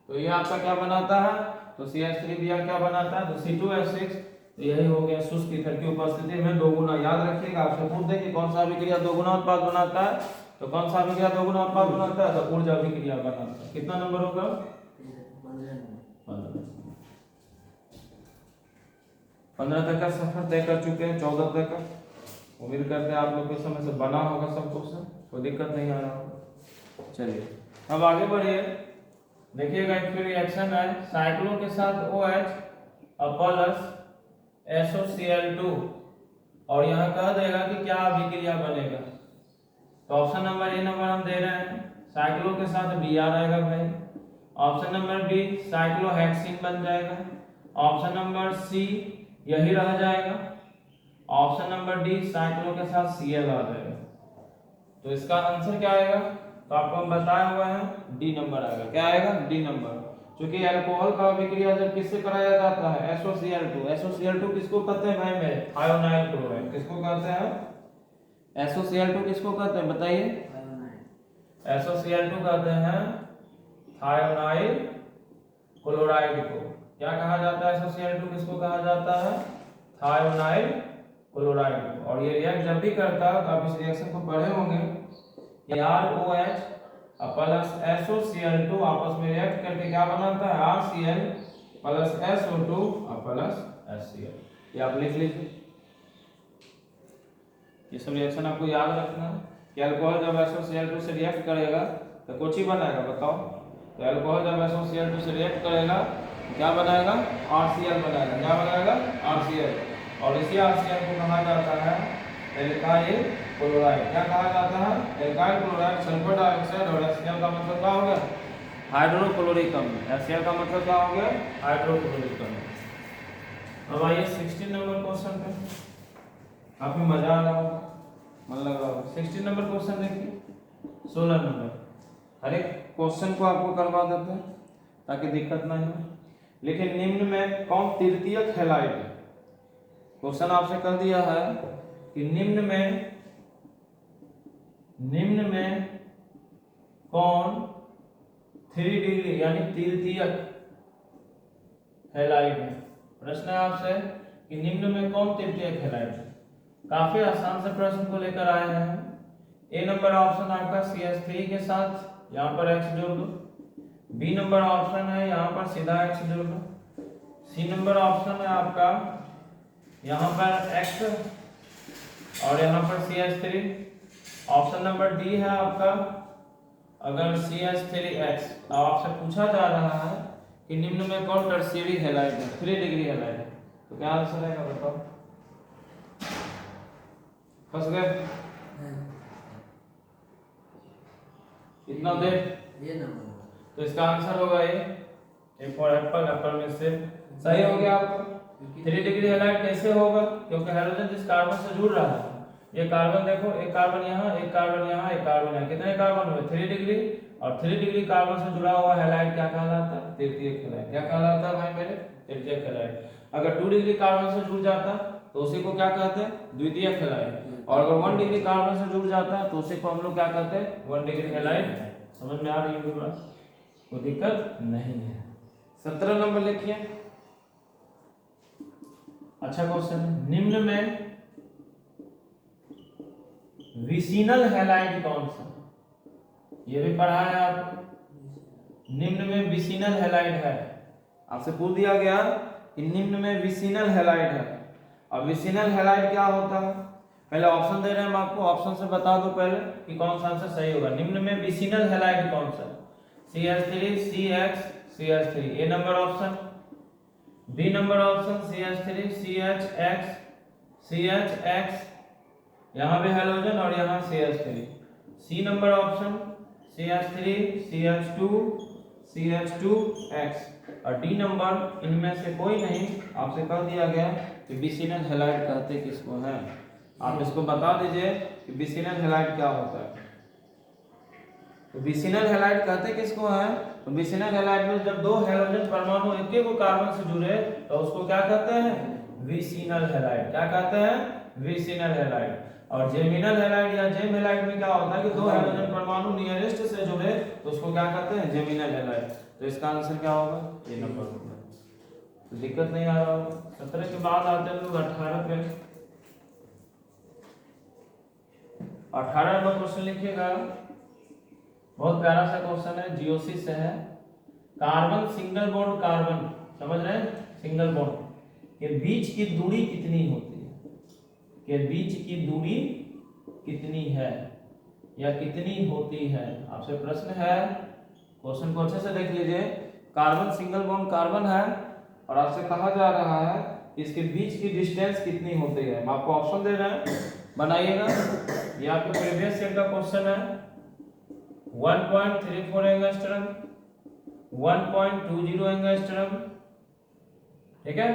तो ये आपका क्या बनाता है, तो CH3Br क्या बनाता है तो C2H6। तो यही हो गया शुष्क ईथर की उपस्थिति में 2 गुना। याद रखिएगा, आपसे पूछ दे कि कौन सा अभिक्रिया 2 गुना उत्पाद बनाता है, तो कौन सा अभिक्रिया 2 गुना उत्पाद बनाता है, तो ऊर्जा अभिक्रिया बनाता है। कितना नंबर होगा 15 तक का सफर तय कर चुके हैं, 14 तक का। उम्मीद करते हैं आप लोग के समय से बना होगा सब क्वेश्चन, कोई दिक्कत नहीं आ रहा होगा। चलिए अब आगे बढ़िए, देखिएगा एक फिर रिएक्शन है साइक्लो के साथ OH प्लस SOCl2 और यहाँ कह देगा कि क्या अभिक्रिया बनेगा। तो ऑप्शन नंबर ए नंबर हम दे रहे हैं, साइक्लो के साथ Br आएगा भाई। ऑप्शन नंबर बी साइक्लोहेक्सिन बन जाएगा। ऑप्शन नंबर सी यही रह जाएगा। ऑप्शन नंबर डी साइक्लो के साथ Cl आ जाएगा। तो इसका आंसर क्या आएगा, तो आपको हम बताया हुआ है डी नंबर आएगा। क्या आएगा डी नंबर, क्योंकि अल्कोहल का अभिक्रिया जब किससे कराया जाता है SOCl2। SOCl2 किसको कहते हैं भाई मेरे, थायोनाइल क्लोराइड। किसको कहते हैं SOCl2, किसको कहते हैं बताइए, SOCl2 कहते हैं थायोनाइल क्लोराइड को। क्या कहा जाता है SOCl2 किसको कहा जाता है, थायोनाइल क्लोराइड को। और ये रिएक्ट जब भी करता है तो आप इस रिएक्शन को पढ़े होंगे, ROH प्लस SOCl2 आपस में रिएक्ट करके क्या बनाता है RCl plus SO2 plus HCl। ये आप लिख लीजिए, ये सब रिएक्शन आपको याद रखना है कि अल्कोहल जब SOCl2 से रिएक्ट करेगा तो कुछ ही बनाएगा बताओ। तो अल्कोहल जब SOCl2 से रिएक्ट करेगा क्या बनाएगा RCl बनाएगा। क्या बनाएगा RCl, और इसी RCl को कहा जाता है एल्काइल क्लोराइड। क्या कहा जाता है एल्काइल क्लोराइड। सल्फर डाइऑक्साइड और HCl का मतलब क्या हो गया हाइड्रोक्लोरिक अम्ल। HCl का मतलब क्या हो गया हाइड्रोक्लोरिक अम्ल। अब आइए 16 नंबर क्वेश्चन पे, आपको मजा आ रहा होगा, मन लग रहा होगा। 16 नंबर क्वेश्चन देखिए, 16 नंबर हर एक क्वेश्चन को आपको करवा देते हैं ताकि दिक्कत ना हो। लेकिन निम्न में कौन तृतीयक हैलाइड है। क्वेश्चन आपसे कर दिया है कि निम्न में कौन 3 डिग्री यानी तृतीयक हैलाइड है। प्रश्न है आपसे कि निम्न में कौन तृतीयक हैलाइड है। काफी आसान से प्रश्न को लेकर आए हैं। ए नंबर ऑप्शन आपका CH3 के साथ यहाँ पर X जोड़ दो। बी नंबर ऑप्शन है यहाँ पर सीधा X जोड़ दो। सी नंबर ऑप्शन है आपका यहाँ पर X और यहाँ पर CH3। ऑप्शन नंबर डी है आपका अगर CH3X। अब आपसे पूछा जा रहा है कि निम्न में कौन टर्शियरी हैलाइड है, 3 डिग्री हैलाइड है, तो क्या आंसर आएगा बताओ। फंस गए इतना देर ये नंबर, तो इसका आंसर होगा ए फॉर एप्पल, एप्पल में से सही हो गया आपका। 3 डिग्री हैलाइड कैसे होगा, क्योंकि हाइड्रोजन जिस कार्बन से जुड़ रहा है, ये कार्बन देखो, एक कार्बन यहाँ, एक कार्बन यहाँ, एक कार्बन यहाँ, कितने कार्बन हुए 3 डिग्री। और 3 डिग्री कार्बन से जुड़ा हुआ हैलाइड क्या कहलाता है तृतीयक हैलाइड। क्या कहलाता है भाई मेरे तृतीयक हैलाइड। अगर 2 डिग्री कार्बन से जुड़ जाता तो उसी को क्या कहते हैं द्वितीयक हैलाइड। और अगर 1 डिग्री कार्बन से जुड़ जाता है तो उसी को हम लोग क्या कहते हैं 1 डिग्री हैलाइड। समझ में आ रही होगी बात, कोई दिक्कत नहीं है। 17 नंबर लिखिए, अच्छा क्वेश्चन है। निम्न में विसिनल हैलाइड कौन सा, ये भी पढ़ा है आपको। निम्न में विसिनल हैलाइड है, आपसे पूछ दिया गया कि निम्न में विसिनल हैलाइड है। अब विसिनल हैलाइड क्या होता है, पहले ऑप्शन दे रहे हैं हम आपको, ऑप्शन से बता दो पहले कि कौन सा आंसर सही होगा। निम्न में विसिनल हैलाइड कौन सा, CH3 CX CH3 A number option. B number option CH3 CHX CHX, यहाँ भी हाइड्रोजन और यहाँ CH3। C number option CH3 CH2 CH2X। और डी नंबर इनमें से कोई नहीं, आपसे कह दिया गया कि विसिनल हैलाइड कहते किसको है। आप इसको बता दीजिए कि विसिनल हैलाइड क्या होता है। तो विसिनल हैलाइड कहते किसको है? तो विसिनल हैलाइड में जब दो हैलोजन परमाणु एक ही कार्बन से जुड़े तो उसको क्या कहते हैं? Vicinal halide. क्या कहते हैं? Vicinal halide. और जेमिनल हैलाइड या जेम हैलाइड में क्या होता है कि दो हैलोजन परमाणु नियरेस्ट से जुड़े तो उसको क्या कहते हैं? Geminal halide. तो इसका आंसर क्या होगा? ये नंबर होगा। तो दिक्कत नहीं आ रहा होगा। 17 के बाद आते हैं लोग 18 पे। 18 नंबर क्वेश्चन लिखिएगा, बहुत प्यारा सा क्वेश्चन है, जीओसी से है। कार्बन सिंगल बॉन्ड कार्बन, समझ रहे हैं? सिंगल बॉन्ड के बीच की दूरी कितनी होती है? के बीच की दूरी कितनी है या कितनी होती है? आपसे प्रश्न है, क्वेश्चन को अच्छे से देख लीजिए। कार्बन सिंगल बॉन्ड कार्बन है और आपसे कहा जा रहा है इसके बीच की डिस्टेंस कितनी होती है। हम आपको ऑप्शन दे रहे हैं, बनाइएगा। ये आपके प्रीवियस ईयर का क्वेश्चन है। 1.34 एंगस्ट्रम, 1.20 एंगस्ट्रम, ठीक है,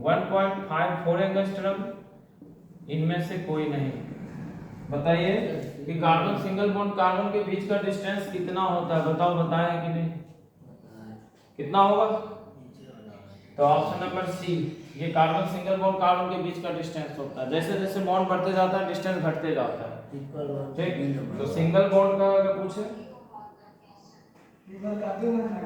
1.54 एंगस्ट्रम, इनमें से कोई नहीं। बताइए कि कार्बन सिंगल बॉन्ड कार्बन के बीच का डिस्टेंस कितना होता है? बताओ, बताया कि नहीं? कितना होगा? तो ऑप्शन नंबर सी, ये कार्बन सिंगल बॉन्ड कार्बन के बीच का डिस्टेंस होता है। जैसे जैसे बॉन्ड बढ़ते जाता है डिस्टेंस घटते जाता है, ठीक। तो सिंगल बॉन्ड का अगर पूछे,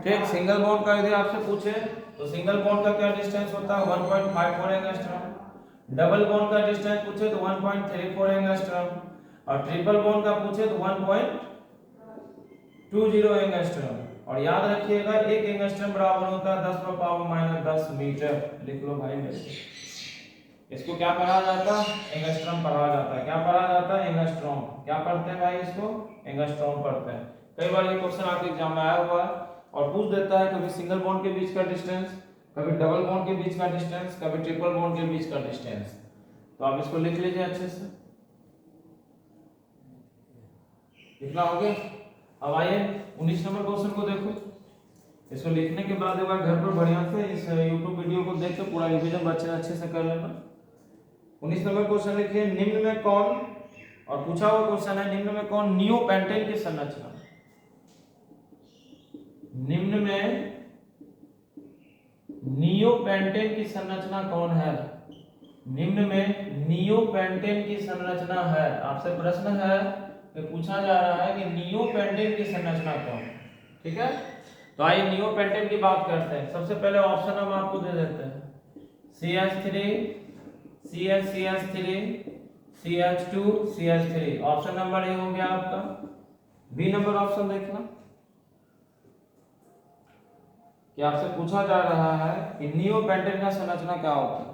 ठीक, सिंगल बॉन्ड का यदि आपसे पूछे तो सिंगल बॉन्ड का क्या डिस्टेंस होता है? 1.54 एंगस्ट्रॉम। डबल बॉन्ड का डिस्टेंस पूछे तो 1.34 एंगस्ट्रॉम और ट्रिपल बॉन्ड का पूछे तो 1.20 एंगस्ट्रॉम। और याद रखिएगा 1 एंगस्ट्रॉम बराबर होता है 10 पर पावर -10 मीटर। लिख लो भाई मेरे। इसको क्या पढ़ा जाता है? एंगस्ट्रॉम पढ़ा जाता है। क्या पढ़ा जाता है? एंगस्ट्रॉम। क्या पढ़ते हैं भाई इसको? एंगस्ट्रॉम पढ़ते हैं। कई बार ये क्वेश्चन आपके एग्जाम में आया हुआ है और पूछ देता है कभी सिंगल बॉन्ड के बीच का डिस्टेंस, कभी डबल बॉन्ड के बीच का डिस्टेंस, कभी ट्रिपल बॉन्ड के बीच का डिस्टेंस। तो आप इसको लिख लीजिए अच्छे से। लिखना हो गया? अब आइए 19 नंबर क्वेश्चन को देखो। इसको लिखने के बाद एक बार घर पर बढ़िया से इस YouTube वीडियो को देख के पूरा रिवीजन बच्चे अच्छे से कर लेना। 19 नंबर क्वेश्चन लिखिए, निम्न में कौन, और पूछा हुआ क्वेश्चन है निम्न में कौन नियोपेंटेन की संरचना, निम्न में नियोपेंटेन की संरचना कौन है? निम्न में नियोपेंटेन की संरचना है। आपसे प्रश्न है कि पूछा जा रहा है कि नियोपेंटेन की संरचना कौन है, ठीक है। तो आइए नियोपेंटेन की बात करते हैं। सबसे पहले ऑप्शन हम आपको दे देते हैं, CH3 CH3 CH2 CH3। Option number ए हो गया आपका। बी नंबर ऑप्शन देखना कि आपसे पूछा जा रहा है कि नियोपेंटेन का संरचना क्या होता है।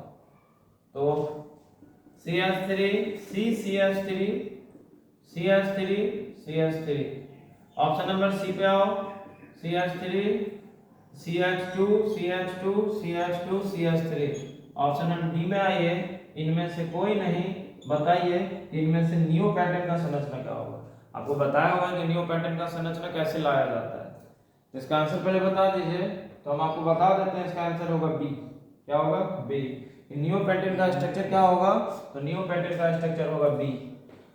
तो CH3 CH3 CH3 CH3। Option number सी पे आओ, CH3 CH2 CH2 CH2 CH3। Option number D में आइए, इनमें से कोई नहीं। बताइए इनमें से नियोपेंटेन का संरचना क्या होगा। आपको बताया हुआ है कि नियोपेंटेन का संरचना कैसे लाया जाता है। इसका आंसर पहले बता दीजिए, तो हम आपको बता देते हैं। इसका आंसर होगा बी। क्या होगा? बी। नियोपेंटेन का स्ट्रक्चर क्या होगा? तो नियोपेंटेन का स्ट्रक्चर होगा बी।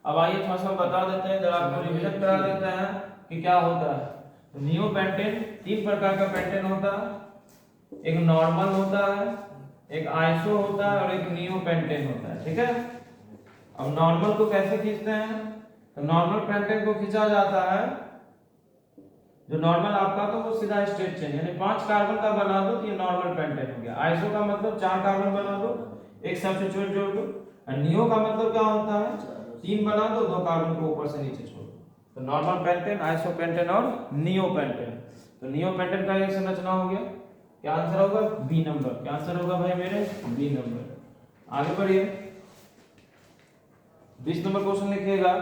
अब आइए थोड़ा सा बता देते हैं, जरा आपको रिवीजन करा देते हैं कि क्या होता है। तो नियोपेंटेन 3 प्रकार का पेंटेन होता है, एक नॉर्मल होता है, एक आइसो होता है और एक नियोपेंटेन होता है, ठीक है। अब नॉर्मल को कैसे खींचते हैं? तो नॉर्मल पेंटेन को खींचा जाता है, जो नॉर्मल आपका तो वो सीधा स्ट्रेट चेन, यानी 5 कार्बन का बना दो तो ये नॉर्मल पेंटेन हो गया। आइसो का मतलब 4 कार्बन बना दो, एक सब्स्टिट्यूट जोड़ दो। और नियो का मतलब क्या होता है? 3 बना दो, 2 कार्बन को ऊपर से नीचे छोड़ दो। तो नॉर्मल पेंटेन, आइसो पेंटेन और नियो पेंटेन। तो नियो पेंटेन का ये संरचना हो गया। क्या आंसर होगा? B number. क्या आंसर होगा भाई मेरे? B number. आगे बढ़िए, 20 नंबर क्वेश्चन लिखिएगा,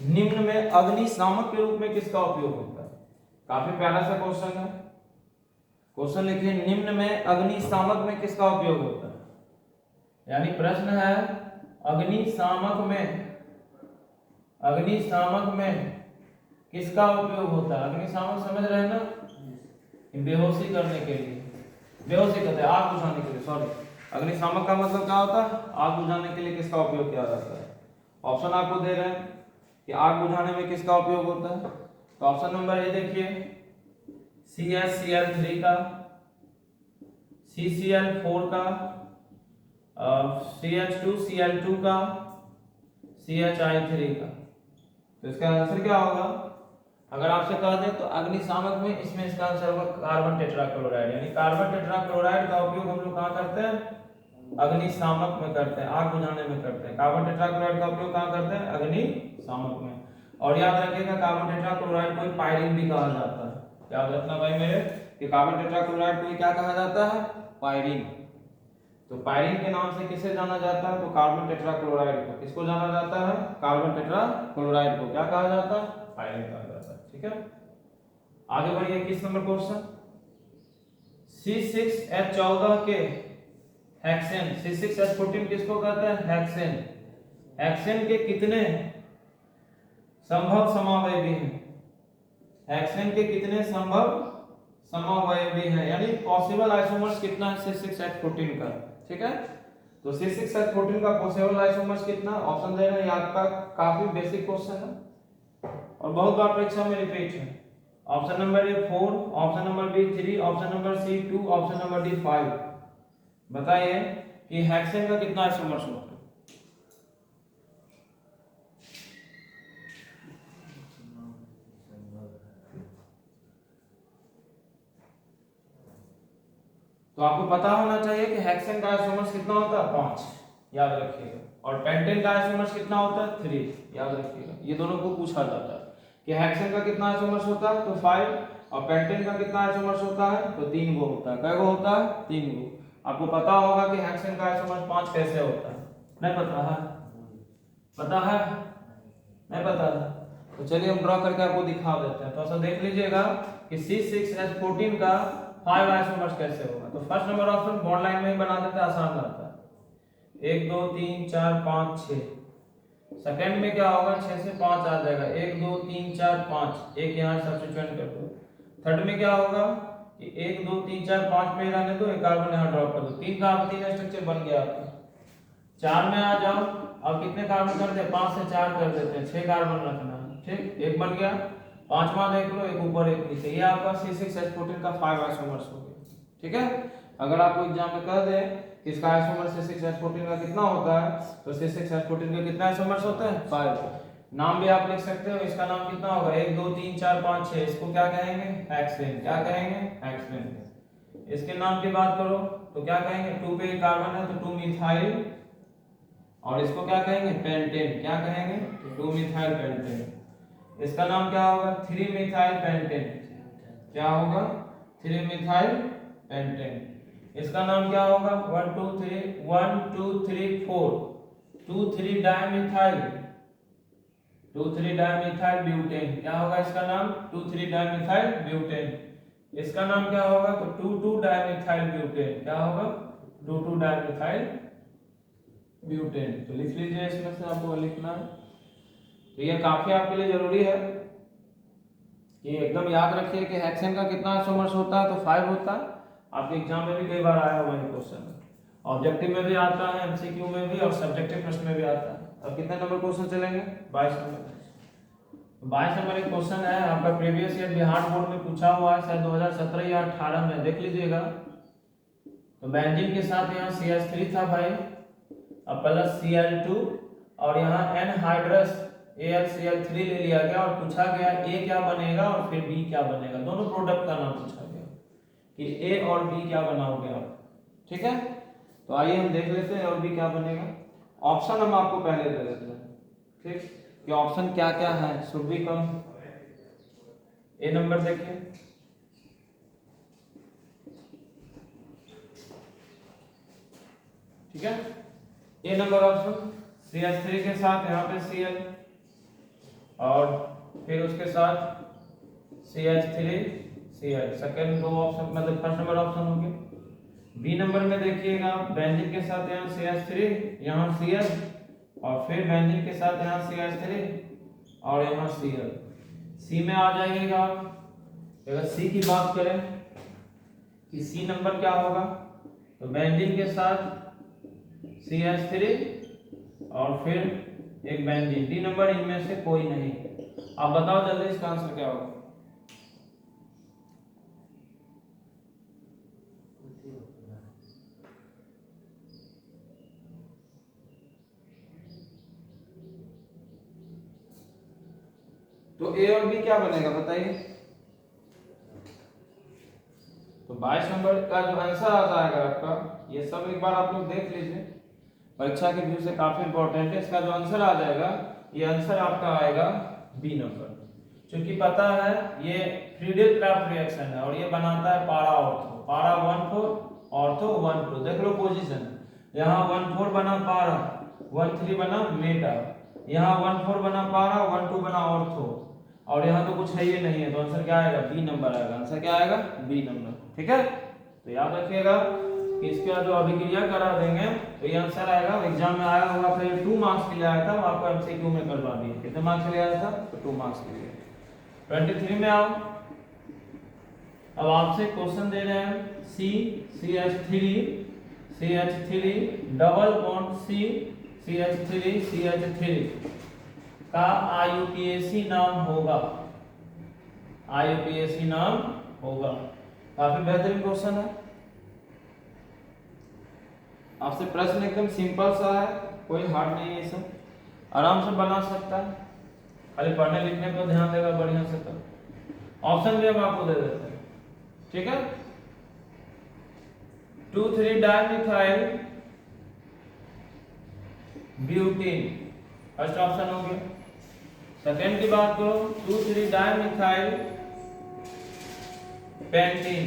निम्न में अग्निशामक के रूप में किसका उपयोग होता है? काफी प्यारा सा क्वेश्चन है। क्वेश्चन लिखिए, निम्न में अग्निशामक में किसका उपयोग होता है? यानी प्रश्न है अग्निशामक में किसका उपयोग होता है? अग्निशामक समझ रहे हैं ना? बेहोशी करने के लिए, बेहोशी कहते हैं आग बुझाने के लिए, सॉरी। अग्निशामक का मतलब क्या होता है? आग बुझाने के लिए किसका उपयोग किया जाता है? ऑप्शन आपको दे रहे हैं कि आग बुझाने में किसका उपयोग होता है। तो ऑप्शन नंबर ए देखिए, CaCl3 का, CCl4 का, CH2Cl2 का, CHI3 का। तो इसका आंसर क्या होगा? अगर आपसे कह दें तो अग्निशामक में इसमें इसका आंसर होगा कार्बन टेट्राक्लोराइड। यानी कार्बन टेट्राक्लोराइड का उपयोग हम लोग कहाँ करते हैं? अग्निशामक में करते हैं, आग बुझाने में करते हैं। कार्बन टेट्राक्लोराइड का उपयोग कहाँ करते हैं? अग्निशामक में। और याद रखिएगा कार्बन टेट्राक्लोराइड को पायरीन भी कहा जाता है। याद रखना भाई मेरे कि कार्बन टेट्राक्लोराइड को क्या कहा जाता है? पायरीन। तो पायरीन के नाम से किसे जाना जाता है? तो कार्बन टेट्राक्लोराइड को। किसको जाना जाता है? कार्बन टेट्राक्लोराइड को क्या कहा जाता है? पायरीन कहा जाता है। ठीक है, आगे बढ़िए। 21 नंबर क्वेश्चन, C6H14 के हेक्सेन, C6H14 किसको कहते हैं? हेक्सेन। हेक्सेन के कितने संभव समावयवी हैं? हेक्सेन के कितने संभव समावयवी हैं, यानी पॉसिबल आइसोमर्स कितना है C6H14 का? ठीक है, तो C6H14 का पॉसिबल आइसोमर्स कितना? ऑप्शन दे रहे हैं, ये आपका काफी बेसिक क्वेश्चन है और बहुत बार परीक्षा में रिपीट है। Option number A 4, option number B 3, option number C 2, option number D 5। बताइए कि हेक्सेन का कितना आइसोमर्स होता है? तो आपको पता होना चाहिए कि हेक्सेन का आइसोमर्स कितना होता है? 5, याद रखिएगा। और पेंटेन का आइसोमर्स कितना होता है? 3, याद रखिएगा। ये दोनों को पूछा जाता है कि हेक्सेन का कितना आइसोमर्स होता है? तो 5। और पेंटेन का कितना आइसोमर्स होता है? तो 3 गो होता है। कै गो होता है? 3 गो। आपको पता होगा कि हेक्सेन का आइसोमर्स 5 कैसे होता है? नहीं पता है? पता है? नहीं पता है? तो चलिए हम ड्रॉ करके आपको दिखा देते हैं। तो ऐसा देख लीजिएगा कि C6H14 का 5 आइसोमर्स कैसे होगा। तो first number option bond line में ही बना देते हैं, आसान रहता है। 1 2 3 4 5 6। सेकंड में क्या होगा? 6 से 5 आ जाएगा, 1 2 3 4 5, एक यहाँ सब्स्टिट्यूट कर दो। थर्ड में क्या होगा कि 1 2 3 4 5 पे रहने दो, एक कार्बन यहाँ ड्रॉप कर दो। 3 कार्बन 3 स्ट्रक्चर बन गया आपका। 4 में आ जाओ, अब कितने कार्बन कर दे? 5 से 4 कर देते हैं, 6 कार्बन रखना है। ठीक, एक बन गया। पांचवा देख लो, एक ऊपर एक नीचे। ये आपका C6H14 का 5 आइसोमर्स हो गया। ठीक है, अगर आपको एग्जाम में कह दे कि इसका आइसोमर C6H14 का कितना होता है, तो C6H14 के कितना आइसोमर्स होते हैं? 5। नाम भी आप लिख सकते हो, इसका नाम कितना होगा? 1 2 3 4 5 6। इसको क्या कहेंगे? हेक्सेन। क्या कहेंगे? हेक्सेन। इसके नाम की बात करो तो क्या कहेंगे? 2 पे कार्बन है तो 2 मिथाइल। और इसको क्या कहेंगे? पेंटेन। क्या कहेंगे? 2 मिथाइल पेंटेन। इसका नाम क्या होगा? 3 मिथाइल पेंटेन। क्या होगा? 3 मिथाइल पेंटेन। इसका नाम क्या होगा? 1 2 3 4 2 3 डाइमिथाइल 2 3 डाइमिथाइल ब्यूटेन। क्या होगा इसका नाम? 2 3 डाइमिथाइल ब्यूटेन। इसका नाम क्या होगा? तो 2 2 डाइमिथाइल ब्यूटेन। क्या होगा? 2 2 डाइमिथाइल ब्यूटेन। तो लिख लीजिए, इसमें से आपको लिखना है। तो ये काफी आपके लिए जरूरी है कि एकदम याद रखिए कि हेक्सेन का कितना आइसोमर्स होता है? तो 5 होता है। आपके एग्जाम में भी कई बार आया हुआ है क्वेश्चन, ऑब्जेक्टिव में भी आता है, एमसीक्यू में भी और सब्जेक्टिव प्रश्न में भी आता है। अब कितने नंबर क्वेश्चन चलेंगे? 22 नंबर। 22 नंबर एक क्वेश्चन है आपका, प्रीवियस ईयर बिहार बोर्ड में पूछा हुआ है, शायद 2017 या 18 में। देख लीजिएगा। तो बेंजीन के साथ यहाँ CH3 था भाई, अब प्लस Cl2, और यहाँ एनहाइड्रस AlCl3 ले लिया गया और पूछा गया A क्या बनेगा और फिर B क्या बनेगा। दोनों प्रोडक्ट का नाम पूछा गया कि A और B क्या बनाओगे आप। ठीक है, तो आइए हम देख लेते हैं और B क्या बनेगा। ऑप्शन हम आपको पहले दे देते हैं, ठीक, कि ऑप्शन क्या क्या है। Should be come. A number देखिए, ठीक है। ए नंबर ऑप्शन CH3 के साथ यहाँ पे Cl और फिर उसके साथ CH3 Cl। सेकंड दो ऑप्शन मतलब फर्स्ट नंबर ऑप्शन हो गया। बी नंबर में देखिएगा, बेंजीन के साथ यहाँ CH3, यहाँ Cl, और फिर बेंजीन के साथ यहाँ CH3 और यहाँ Cl। सी में आ जाइएगा। अगर सी की बात करें कि सी नंबर क्या होगा, तो बेंजीन के साथ CH3 और फिर एक बेंजीन, डी नंबर इनमें से कोई नहीं। आप बताओ जल्दी इसका आंसर क्या होगा। तो ए और बी क्या बनेगा बताइए। तो 22 नंबर का जो आंसर आ जाएगा आपका, ये सब एक बार आप लोग देख लीजिए, परीक्षा के व्यू से काफी इंपॉर्टेंट है। इसका जो आंसर आ जाएगा, ये आंसर आपका आएगा बी नंबर। क्योंकि पता है ये फ्रीडल क्राफ्ट रिएक्शन है और ये बनाता है पारा ऑर्थो, पारा 1,4 ऑर्थो 1,2। देख लो पोजीशन, यहाँ 1,4 बना पारा, 1,3 बना मेटा, यहाँ 1,4 बना पारा, 1,2 बना ऑर्थो, और यहाँ तो कुछ है ही नहीं है, तो आंसर क्या आएगा, बी नंबर आएगा। आंसर क्या आएगा, बी नंबर। ठीक है, तो याद रखिएगा कि इसका जो अभिक्रिया करा देंगे तो ये आंसर आएगा। एग्जाम में आया होगा, फिर 2 मार्क्स के लिए आया था, वो आपको एमसीक्यू में करवा दिए। कितने मार्क्स के लिए आया था, तो 2 मार्क्स के लिए। 23 में आओ, अब आपसे क्वेश्चन दे रहे हैं CH3 डबल बॉन्ड CH3 का IUPAC नाम होगा, IUPAC नाम होगा। काफी बेहतरीन क्वेश्चन है। आपसे प्रश्न एकदम सिंपल सा है, कोई हार्ड नहीं है, सब आराम से बना सकता है, खाली पढ़ने लिखने पर ध्यान देगा बढ़िया से। तो ऑप्शन भी हम आपको दे देते हैं, ठीक है। 2,3 डाइमिथाइल ब्यूटीन फर्स्ट ऑप्शन हो गया। सेकेंड की बात करो, 2,3 डाइमिथाइल पेंटीन।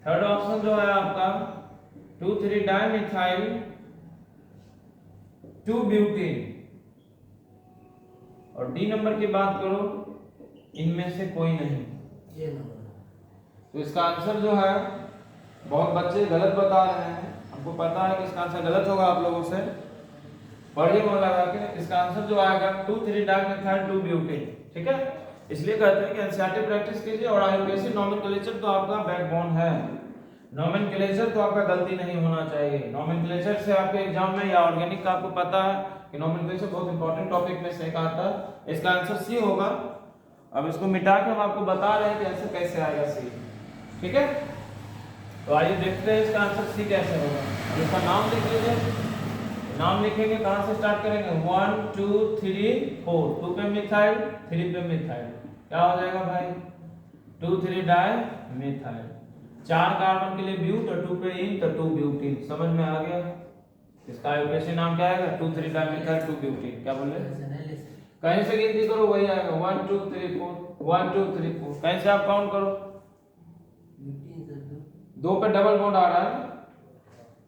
थर्ड ऑप्शन जो है आपका 2,3 डाइमिथाइल 2-ब्यूटीन। और डी नंबर की बात करो, इनमें से कोई नहीं। तो इसका आंसर जो है, बहुत बच्चे गलत बता रहे हैं, हमको पता है कि इसका आंसर गलत होगा। आप लोगों से पढ़िए मन लगा के, इसका आंसर जो आएगा 2,3 डाइमिथाइल 2-ब्यूटीन। ठीक है, इसलिए कहते हैं कि एनसीईआरटी प्रैक्टिस कीजिए और आईयूपीएसी नोमेनक्लेचर तो आपका बैकबोन है। नोमेनक्लेचर तो आपका गलती नहीं होना चाहिए। नोमेनक्लेचर से आपके एग्जाम में या ऑर्गेनिक का आपको पता है कि नोमेनक्लेचर बहुत इंपॉर्टेंट टॉपिक में से एक आता है। इसका आंसर सी होगा। अब इसको मिटा के हम आपको बता रहे हैं कि आंसर कैसे आएगा सी। ठीक है, तो आइए देखते हैं इसका आंसर सी कैसे होगा। अब इसका नाम लिख लीजिए। नाम लिखेंगे, कहां से स्टार्ट करेंगे, 1 2 3 4। 2 पे मिथाइल, 3 पे मिथाइल, क्या हो जाएगा भाई, 2,3 डाइमिथाइल। 4 कार्बन के लिए ब्यूट और 2 पे इन, तो 2-ब्यूटीन। समझ में आ गया। इसका आईयूपीएसी नाम क्या आएगा, 2,3 डाइमिथाइल 2-ब्यूटीन। क्या बोल रहे, कहीं से गिनती करो वही आएगा, 1 2 3 4, 1 2 3 4। कहीं से आप काउंट करो, 2 पे डबल बॉन्ड आ रहा है।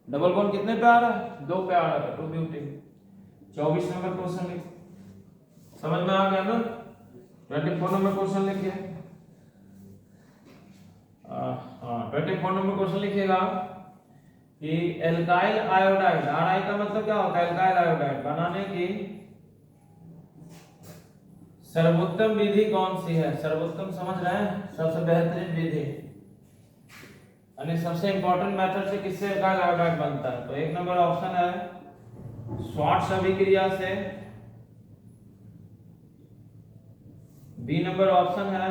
डबल बॉन्ड कितने पे आ रहा है, 2 पे आ रहा है, 2-ब्यूटीन। 24 नंबर क्वेश्चन लिख, समझ में आ गया ना। 24 नंबर क्वेश्चन लिखिए। 24 नंबर क्वेश्चन लिखिएगा कि एल्काइल आयोडाइड, आरआई का मतलब क्या होता है, एल्काइल आयोडाइड बनाने की सर्वोत्तम विधि कौन सी है। सर्वोत्तम समझ रहे हैं, सबसे बेहतरीन विधि, यानी सबसे इंपॉर्टेंट मेथड से किससे एल्काइल आयोडाइड बनता है। तो 1 नंबर ऑप्शन है श्वार्ट्ज अभिक्रिया से, बी नंबर ऑप्शन है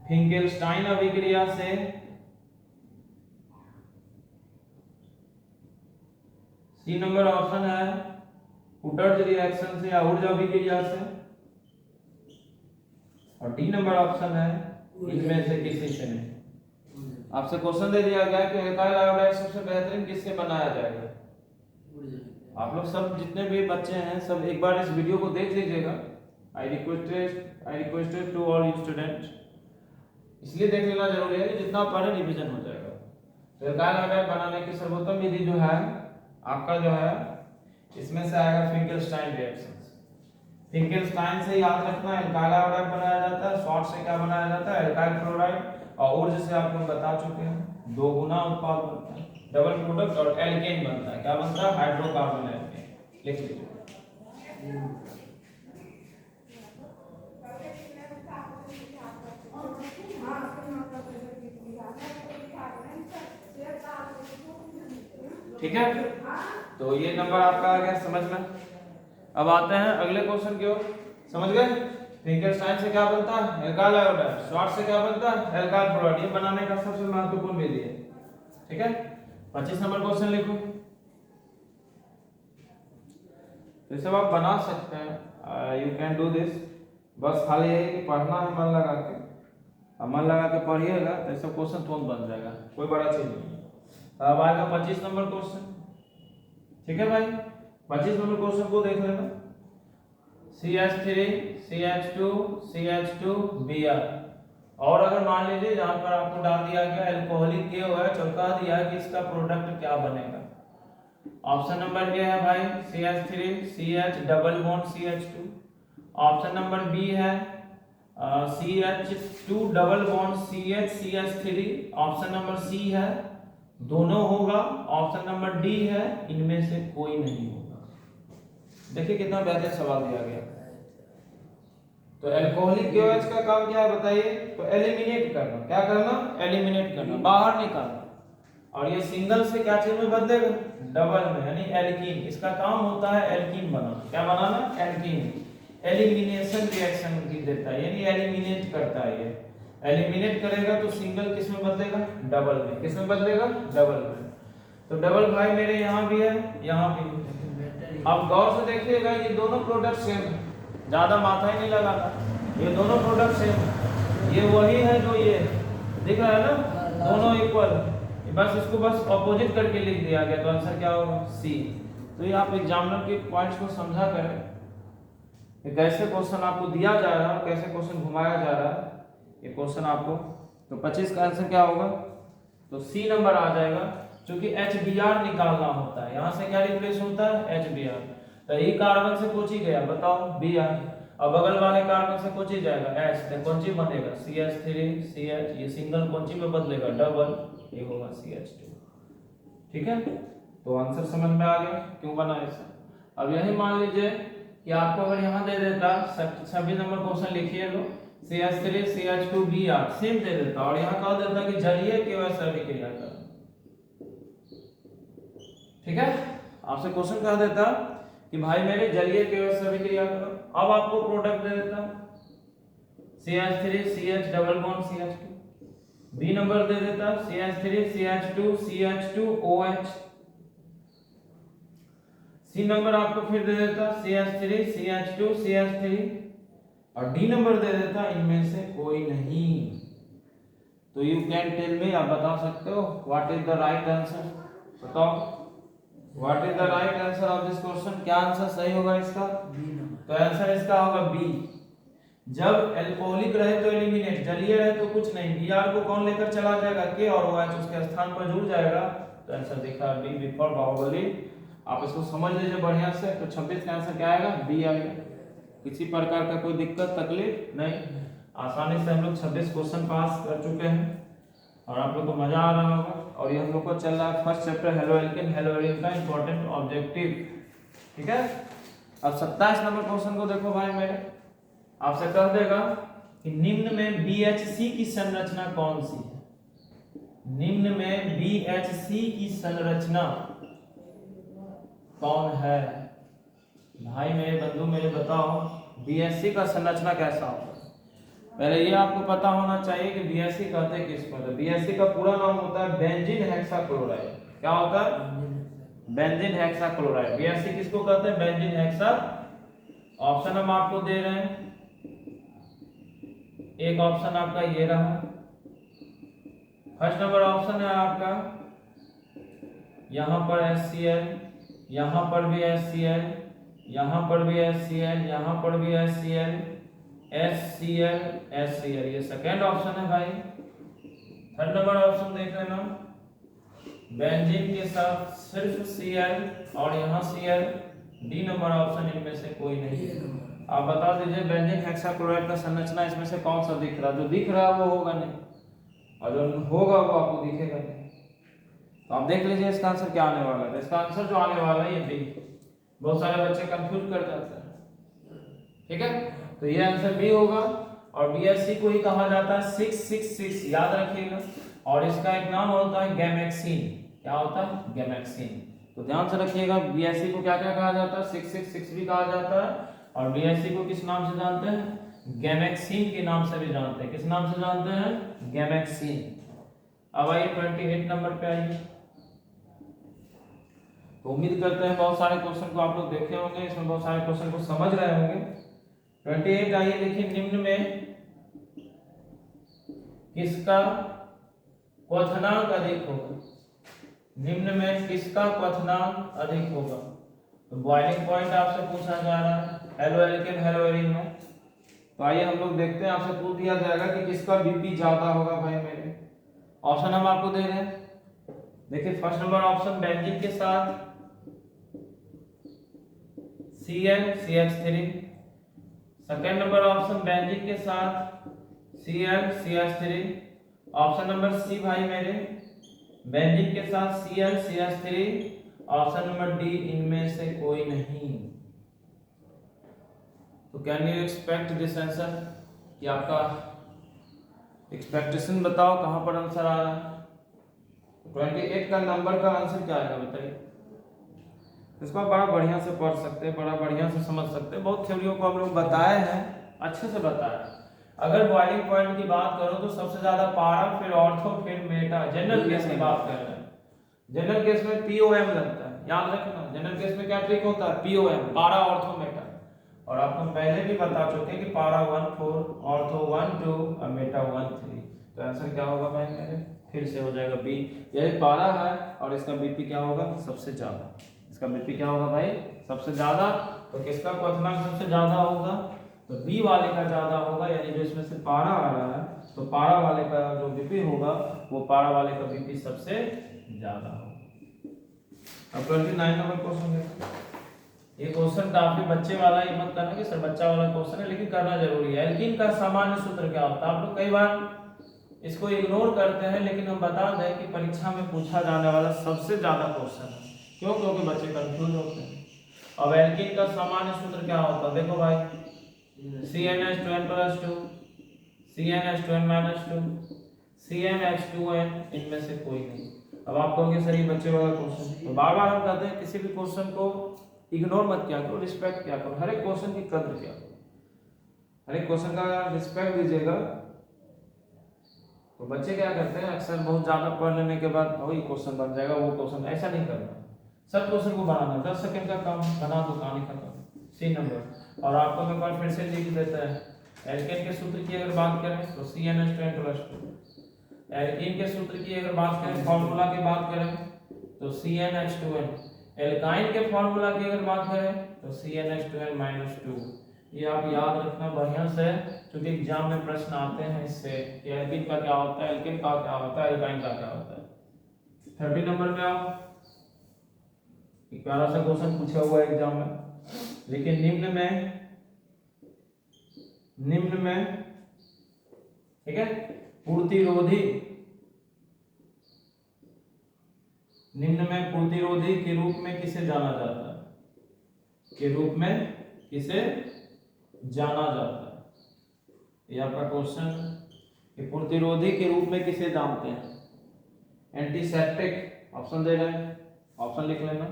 फिंकेलस्टाइन अभिक्रिया से, सी नंबर ऑप्शन है हुटर्ज रिएक्शन से या उर्ज अभिक्रिया से, और डी नंबर ऑप्शन है इनमें से किसी से नहीं। आपसे क्वेश्चन दे दिया गया कि एल्काइल आयोडाइड सबसे बेहतरीन किससे बनाया जाएगा। आप लोग सब जितने भी बच्चे हैं सब एक बार इस वीडियो को देख लीजिएगा। I requested to all student, इसलिए देख लेना जरूरी है कि जितना पढ़े रिवीजन हो जाएगा। तो एल्काइल आयोडाइड बनाने की सर्वोत्तम विधि जो है आपका जो है, इसमें से आएगा फिंकेलस्टाइन रिएक्शन। फिंकेलस्टाइन से याद रखना एल्काइल आयोडाइड बनाया जाता है। श्वार्ट्ज से क्या बनाया जाता है, एल्काइल क्लोराइड। और उर्ज से आपको बता चुके हैं, 2 गुना उत्पाद बनता है, डबल प्रोडक्ट और एल्केन बनता है। क्या बनता है, हाइड्रोकार्बन एल्केन। लिख लीजिए। ठीक है। तो ये नंबर आपका आ गया समझ में। अब आते हैं अगले क्वेश्चन की ओर, समझ गए। फिंगरस्टाइन से क्या बनता है, एल्काइल आयोडाइड। श्वार्ट्ज से क्या बनता है, एल्काइल फ्लोराइड। ये बनाने का सबसे महत्वपूर्ण विधि है, ठीक है। 25 नंबर क्वेश्चन लिखो। तो सब आप बना सकते हैं, यू कैन डू दिस। बस खाली यही कि पढ़ना है मन लगा के, अब मन लगा के पढ़िएगा तो सब क्वेश्चन तुरंत बन जाएगा, कोई बड़ा चीज नहीं है। अब आएगा 25 नंबर क्वेश्चन, ठीक है भाई। 25 नंबर क्वेश्चन को देख लेना। CH3 CH2 CH2 Br। और अगर मान लीजिए जहां पर आपको डाल दिया गया अल्कोहलिक के हुआ है, चौका दिया है कि इसका प्रोडक्ट क्या बनेगा। ऑप्शन नंबर ए है भाई CH3 CH double bond CH2। Option number B है CH2 double bond CH CH3। Option number C है दोनों होगा। ऑप्शन नंबर डी है इनमें से कोई नहीं होगा। देखिए कितना बेहतर सवाल दिया गया। तो अल्कोहलिक KOH का काम क्या है बताइए, तो एलिमिनेट करना। क्या करना, एलिमिनेट करना, बाहर निकालना। और ये सिंगल से क्या चीज में बदलेगा, डबल में, यानी एल्कीन। इसका काम होता है एल्कीन बनाना। क्या बनाना, एल्कीन। एलिमिनेशन रिएक्शन की देता है, यानी एलिमिनेट करता है। ये एलिमिनेट करेगा तो सिंगल किस में बदलेगा, डबल में। किस में बदलेगा, डबल में। तो डबल भाई मेरे यहाँ भी है, यहाँ भी है। अब गौर से देखिएगा, ये दोनों प्रोडक्ट सेम है, ज्यादा माथा ही नहीं लगाना। ये दोनों प्रोडक्ट सेम है, ये वही है जो ये दिख रहा है ना, दोनों इक्वल। बस इसको बस ऑपोजिट करके लिख दिया गया, तो आंसर क्या होगा, सी। तो ये आप एग्जामिनर के पॉइंट्स को समझा करें कि कैसे क्वेश्चन आपको दिया जा रहा है, कैसे क्वेश्चन घुमाया जा रहा है ये क्वेश्चन आपको। तो 25 का आंसर क्या होगा, तो सी नंबर आ जाएगा। क्योंकि HBr निकालना होता है, यहाँ से क्या रिप्लेस होता है, HBr। तो ये कार्बन से कोची गया, बताओ Br। अब बगल वाले कार्बन से कोची जाएगा H, तो कौन सी बनेगा CH3 CH। ये सिंगल कौन सी में बदलेगा, डबल, ये होगा CH2, ठीक है। तो आंसर समझ में आ गया क्यों बना ऐसा। अब यही मान लीजिए कि आपको अगर यहाँ दे देता 26 नंबर क्वेश्चन लिखिए लो, CH3 CH2 Br सेम दे देता, और यहाँ कह देता कि जलीय KOH अभिक्रिया का, ठीक है। आपसे क्वेश्चन कह देता कि भाई मेरे जलीय KOH अभिक्रिया करो। अब आपको प्रोडक्ट दे देता CH3 CH double bond CH2। B number दे देता CH3 CH2 CH2 OH। सी नंबर आपको फिर दे देता CH3 CH2 CH3। और डी नंबर दे देता इनमें से कोई नहीं। तो यू कैन टेल मी, आप बता सकते हो what is the right answer. बताओ what is the right answer of this question. क्या आंसर सही होगा इसका, तो आंसर इसका होगा बी। जब अल्कोहलिक रहे तो एलिमिनेट, जलीय रहे तो कुछ नहीं। Br को कौन लेकर चला जाएगा, K, और OH उसके स्थान पर जुड़ जाएगा। तो आंसर दिखा बी, बिफोर बाहुबली। आप इसको समझ लीजिए बढ़िया से। तो 26 का आंसर क्या आएगा, बी आएगा। किसी प्रकार का कोई दिक्कत तकलीफ नहीं, आसानी से हम लोग 26 क्वेश्चन पास कर चुके हैं और आप लोग को मजा आ रहा होगा। और ये हम लोग को चल रहा है first chapter halo alkane hello Erin का इंपॉर्टेंट ऑब्जेक्टिव, ठीक है। अब 27 नंबर क्वेश्चन को देखो भाई मेरे, आपसे कह देगा कि निम्न में BHC की संरचना कौन सी है। निम्न में BHC की संरचना कौन है। भाई मेरे बंधु मेरे बताओ BHC का संरचना कैसा होता है। पहले ये आपको पता होना चाहिए कि BHC कहते किसको है। BHC का पूरा नाम होता है बेंजीन हेक्साक्लोराइड। क्या होता है, बेंजीन हेक्साक्लोराइड। BHC किसको कहते हैं, बेंजीन हेक्सा। ऑप्शन हम आपको दे रहे हैं, एक ऑप्शन आपका ये रहा, फर्स्ट नंबर ऑप्शन है आपका, यहां पर HCl, यहां पर भी HCl, यहां पर भी HCl, यहां पर भी HCl, HCl, HCl, ये सेकंड ऑप्शन है भाई। थर्ड नंबर ऑप्शन देख लेना, बेंजीन के साथ सिर्फ Cl और यहाँ Cl। डी नंबर ऑप्शन इनमें से कोई नहीं है। आप बता दीजिए बेंजीन हेक्साक्लोराइड का संरचना इसमें से कौन सा दिख रहा है। जो दिख रहा है वो होगा नहीं, और जो होगा वो आपको दिखेगा नहीं। तो आप देख लीजिए इसका आंसर क्या आने वाला है। इसका आंसर जो आने वाला है ये बी। बहुत सारे बच्चे कंफ्यूज कर जाते हैं, ठीक है। तो ये आंसर बी होगा। और BHC को ही कहा जाता है 666, याद रखिएगा। और इसका एक नाम होता है गैमेक्सिन। क्या होता है, गैमेक्सिन। तो ध्यान से रखिएगा, बीएससी को क्या क्या कहा जाता है, 666 भी कहा जाता है, और बीएससी को किस नाम से जानते हैं, गैमेक्सिन के नाम से भी जानते हैं। किस नाम से जानते हैं, गैमेक्सिन। अब आइए 28 नंबर पे आइए। तो उम्मीद करते हैं बहुत सारे क्वेश्चन को आप लोग देखे होंगे, इसमें बहुत सारे क्वेश्चन को समझ रहे होंगे। 28 आइए देखिए, निम्न में किसका क्वथनांक अधिक होगा, निम्न में किसका क्वथनांक अधिक होगा। तो बॉइलिंग पॉइंट आपसे पूछा जा रहा है, हेलो एल्केन हेलो एरीन में। तो आइए हम लोग देखते हैं, आपसे पूछ दिया जाएगा कि किसका बीपी ज्यादा होगा भाई मेरे। ऑप्शन हम आपको दे रहे हैं, देखिए फर्स्ट नंबर ऑप्शन बेंजीन के साथ CnCH3, second number option benzene के साथ ClCH3, ऑप्शन नंबर सी भाई मेरे बेंजीन के साथ ClCH3, ऑप्शन नंबर डी इनमें से कोई नहीं। तो can you expect this answer, कि आपका एक्सपेक्टेशन बताओ कहां पर आंसर आ रहा है। 28 का नंबर का आंसर क्या आएगा बताइए। इसको आप बड़ा बढ़िया से पढ़ सकते हैं, बड़ा बढ़िया से समझ सकते हैं, बहुत थ्योरियों को हम लोग बताए हैं, अच्छे से बताए। अगर बॉइलिंग पॉइंट की बात करो तो सबसे ज्यादा पारा, फिर ऑर्थो, फिर मेटा। जनरल केस की बात कर रहे हैं, जनरल केस में पीओएम लगता है, याद रखना। जनरल केस में क्या ट्रिक होता है, पीओएम, पारा ऑर्थो मेटा। और आपको पहले भी बता चुके हैं कि पारा 1 4, ऑर्थो 1 2 और मेटा 1 3। तो आंसर क्या होगा भाई मेरे, फिर से हो जाएगा बी। यही पारा है और इसका बीपी क्या होगा, सबसे ज्यादा। इसका बीपी क्या होगा भाई, सबसे ज्यादा। तो किसका क्वथनांक सबसे ज्यादा होगा, तो बी वाले का ज्यादा होगा, यानी जो इसमें से पारा आ रहा है, तो पारा वाले का जो बीपी होगा वो पारा वाले का बीपी सबसे ज्यादा होगा। अब 29 नंबर क्वेश्चन है। ये क्वेश्चन काफी बच्चे वाला, ये मत करना कि सर बच्चा वाला क्वेश्चन है, लेकिन करना जरूरी है। एल्कीन का सामान्य सूत्र क्या होता है, आप लोग कई बार इसको इग्नोर करते हैं, लेकिन हम बता दें कि परीक्षा में पूछा जाने वाला सबसे ज्यादा क्वेश्चन है। क्यों, क्योंकि बच्चे कंफ्यूज होते हैं। अब एल्कीन का सामान्य सूत्र क्या होता है, देखो भाई, CnH2n+2, CnH2n-2, CnH2n, इनमें से कोई नहीं। अब आप कहोगे सर ये बच्चे वाला क्वेश्चन, तो बार बार हम कहते हैं किसी भी क्वेश्चन को इग्नोर मत किया करो, रिस्पेक्ट किया करो, हर एक क्वेश्चन की कद्र किया करो, हर एक क्वेश्चन का रिस्पेक्ट दीजिएगा। तो बच्चे क्या करते हैं, अक्सर बहुत ज्यादा पढ़ लेने के बाद वही क्वेश्चन बन जाएगा, वो क्वेश्चन, ऐसा नहीं करना। सब क्वेश्चन को बनाना 10 सेकंड का काम, बना दो, कहानी खत्म। C number. और आपको मैं बार फिर से लिख देता है, एल्केन के सूत्र की अगर बात करें तो CnH2n+2, एल्कीन के सूत्र की अगर बात करें, फार्मूला की बात करें तो CnH2n, एल्काइन के फार्मूला की अगर बात करें तो CnH2n-2। ये आप याद रखना बढ़िया से, क्योंकि एग्जाम में प्रश्न आते हैं इससे कि एल्कीन का क्या होता है, एल्केन का क्या होता है, एल्काइन का क्या होता है। 30 नंबर पे आओ, एक प्यारा सा क्वेश्चन पूछा हुआ है एग्जाम में, लेकिन निम्न में ठीक है, पूर्तिरोधी, निम्न में पूर्तिरोधी के रूप में किसे जाना जाता है, के रूप में किसे जाना जाता है। ये आपका क्वेश्चन, कि पूर्तिरोधी के रूप में किसे जानते हैं। एंटीसेप्टिक, ऑप्शन दे रहे हैं, ऑप्शन लिख लेना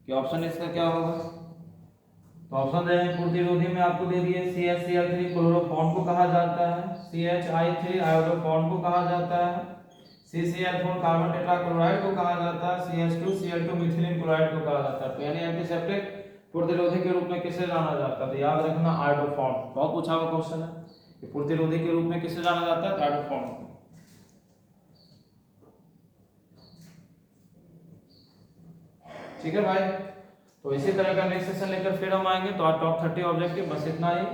कि ऑप्शन इसका क्या होगा। तो ऑप्शन दे रहे हैं, पूर्तिरोधी में आपको दे दिए CHCl3 क्लोरोफॉर्म को कहा जाता है, CHI3 आयोडोफॉर्म को कहा जाता है, CCl4 कार्बन टेट्राक्लोराइड को कहा जाता है, CH2 Cl2 मिथिलीन क्लोराइड को कहा जाता है। तो यानी एंटीसेप्टिक पूर्तिरोधी के रूप में किसे जाना जाता है, तो याद रखना आयोडोफॉर्म। बहुत पूछा हुआ क्वेश्चन है कि पूर्तिरोधी के रूप में किसे जाना जाता है, आयोडोफॉर्म को। ठीक है भाई, तो इसी तरह का नेक्स्ट सेशन लेकर फिर हम आएंगे। तो आज टॉप 30 ऑब्जेक्टिव बस इतना ही,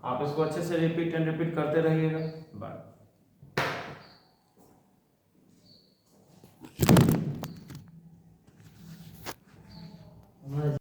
आप इसको अच्छे से रिपीट करते रहिएगा। बाय।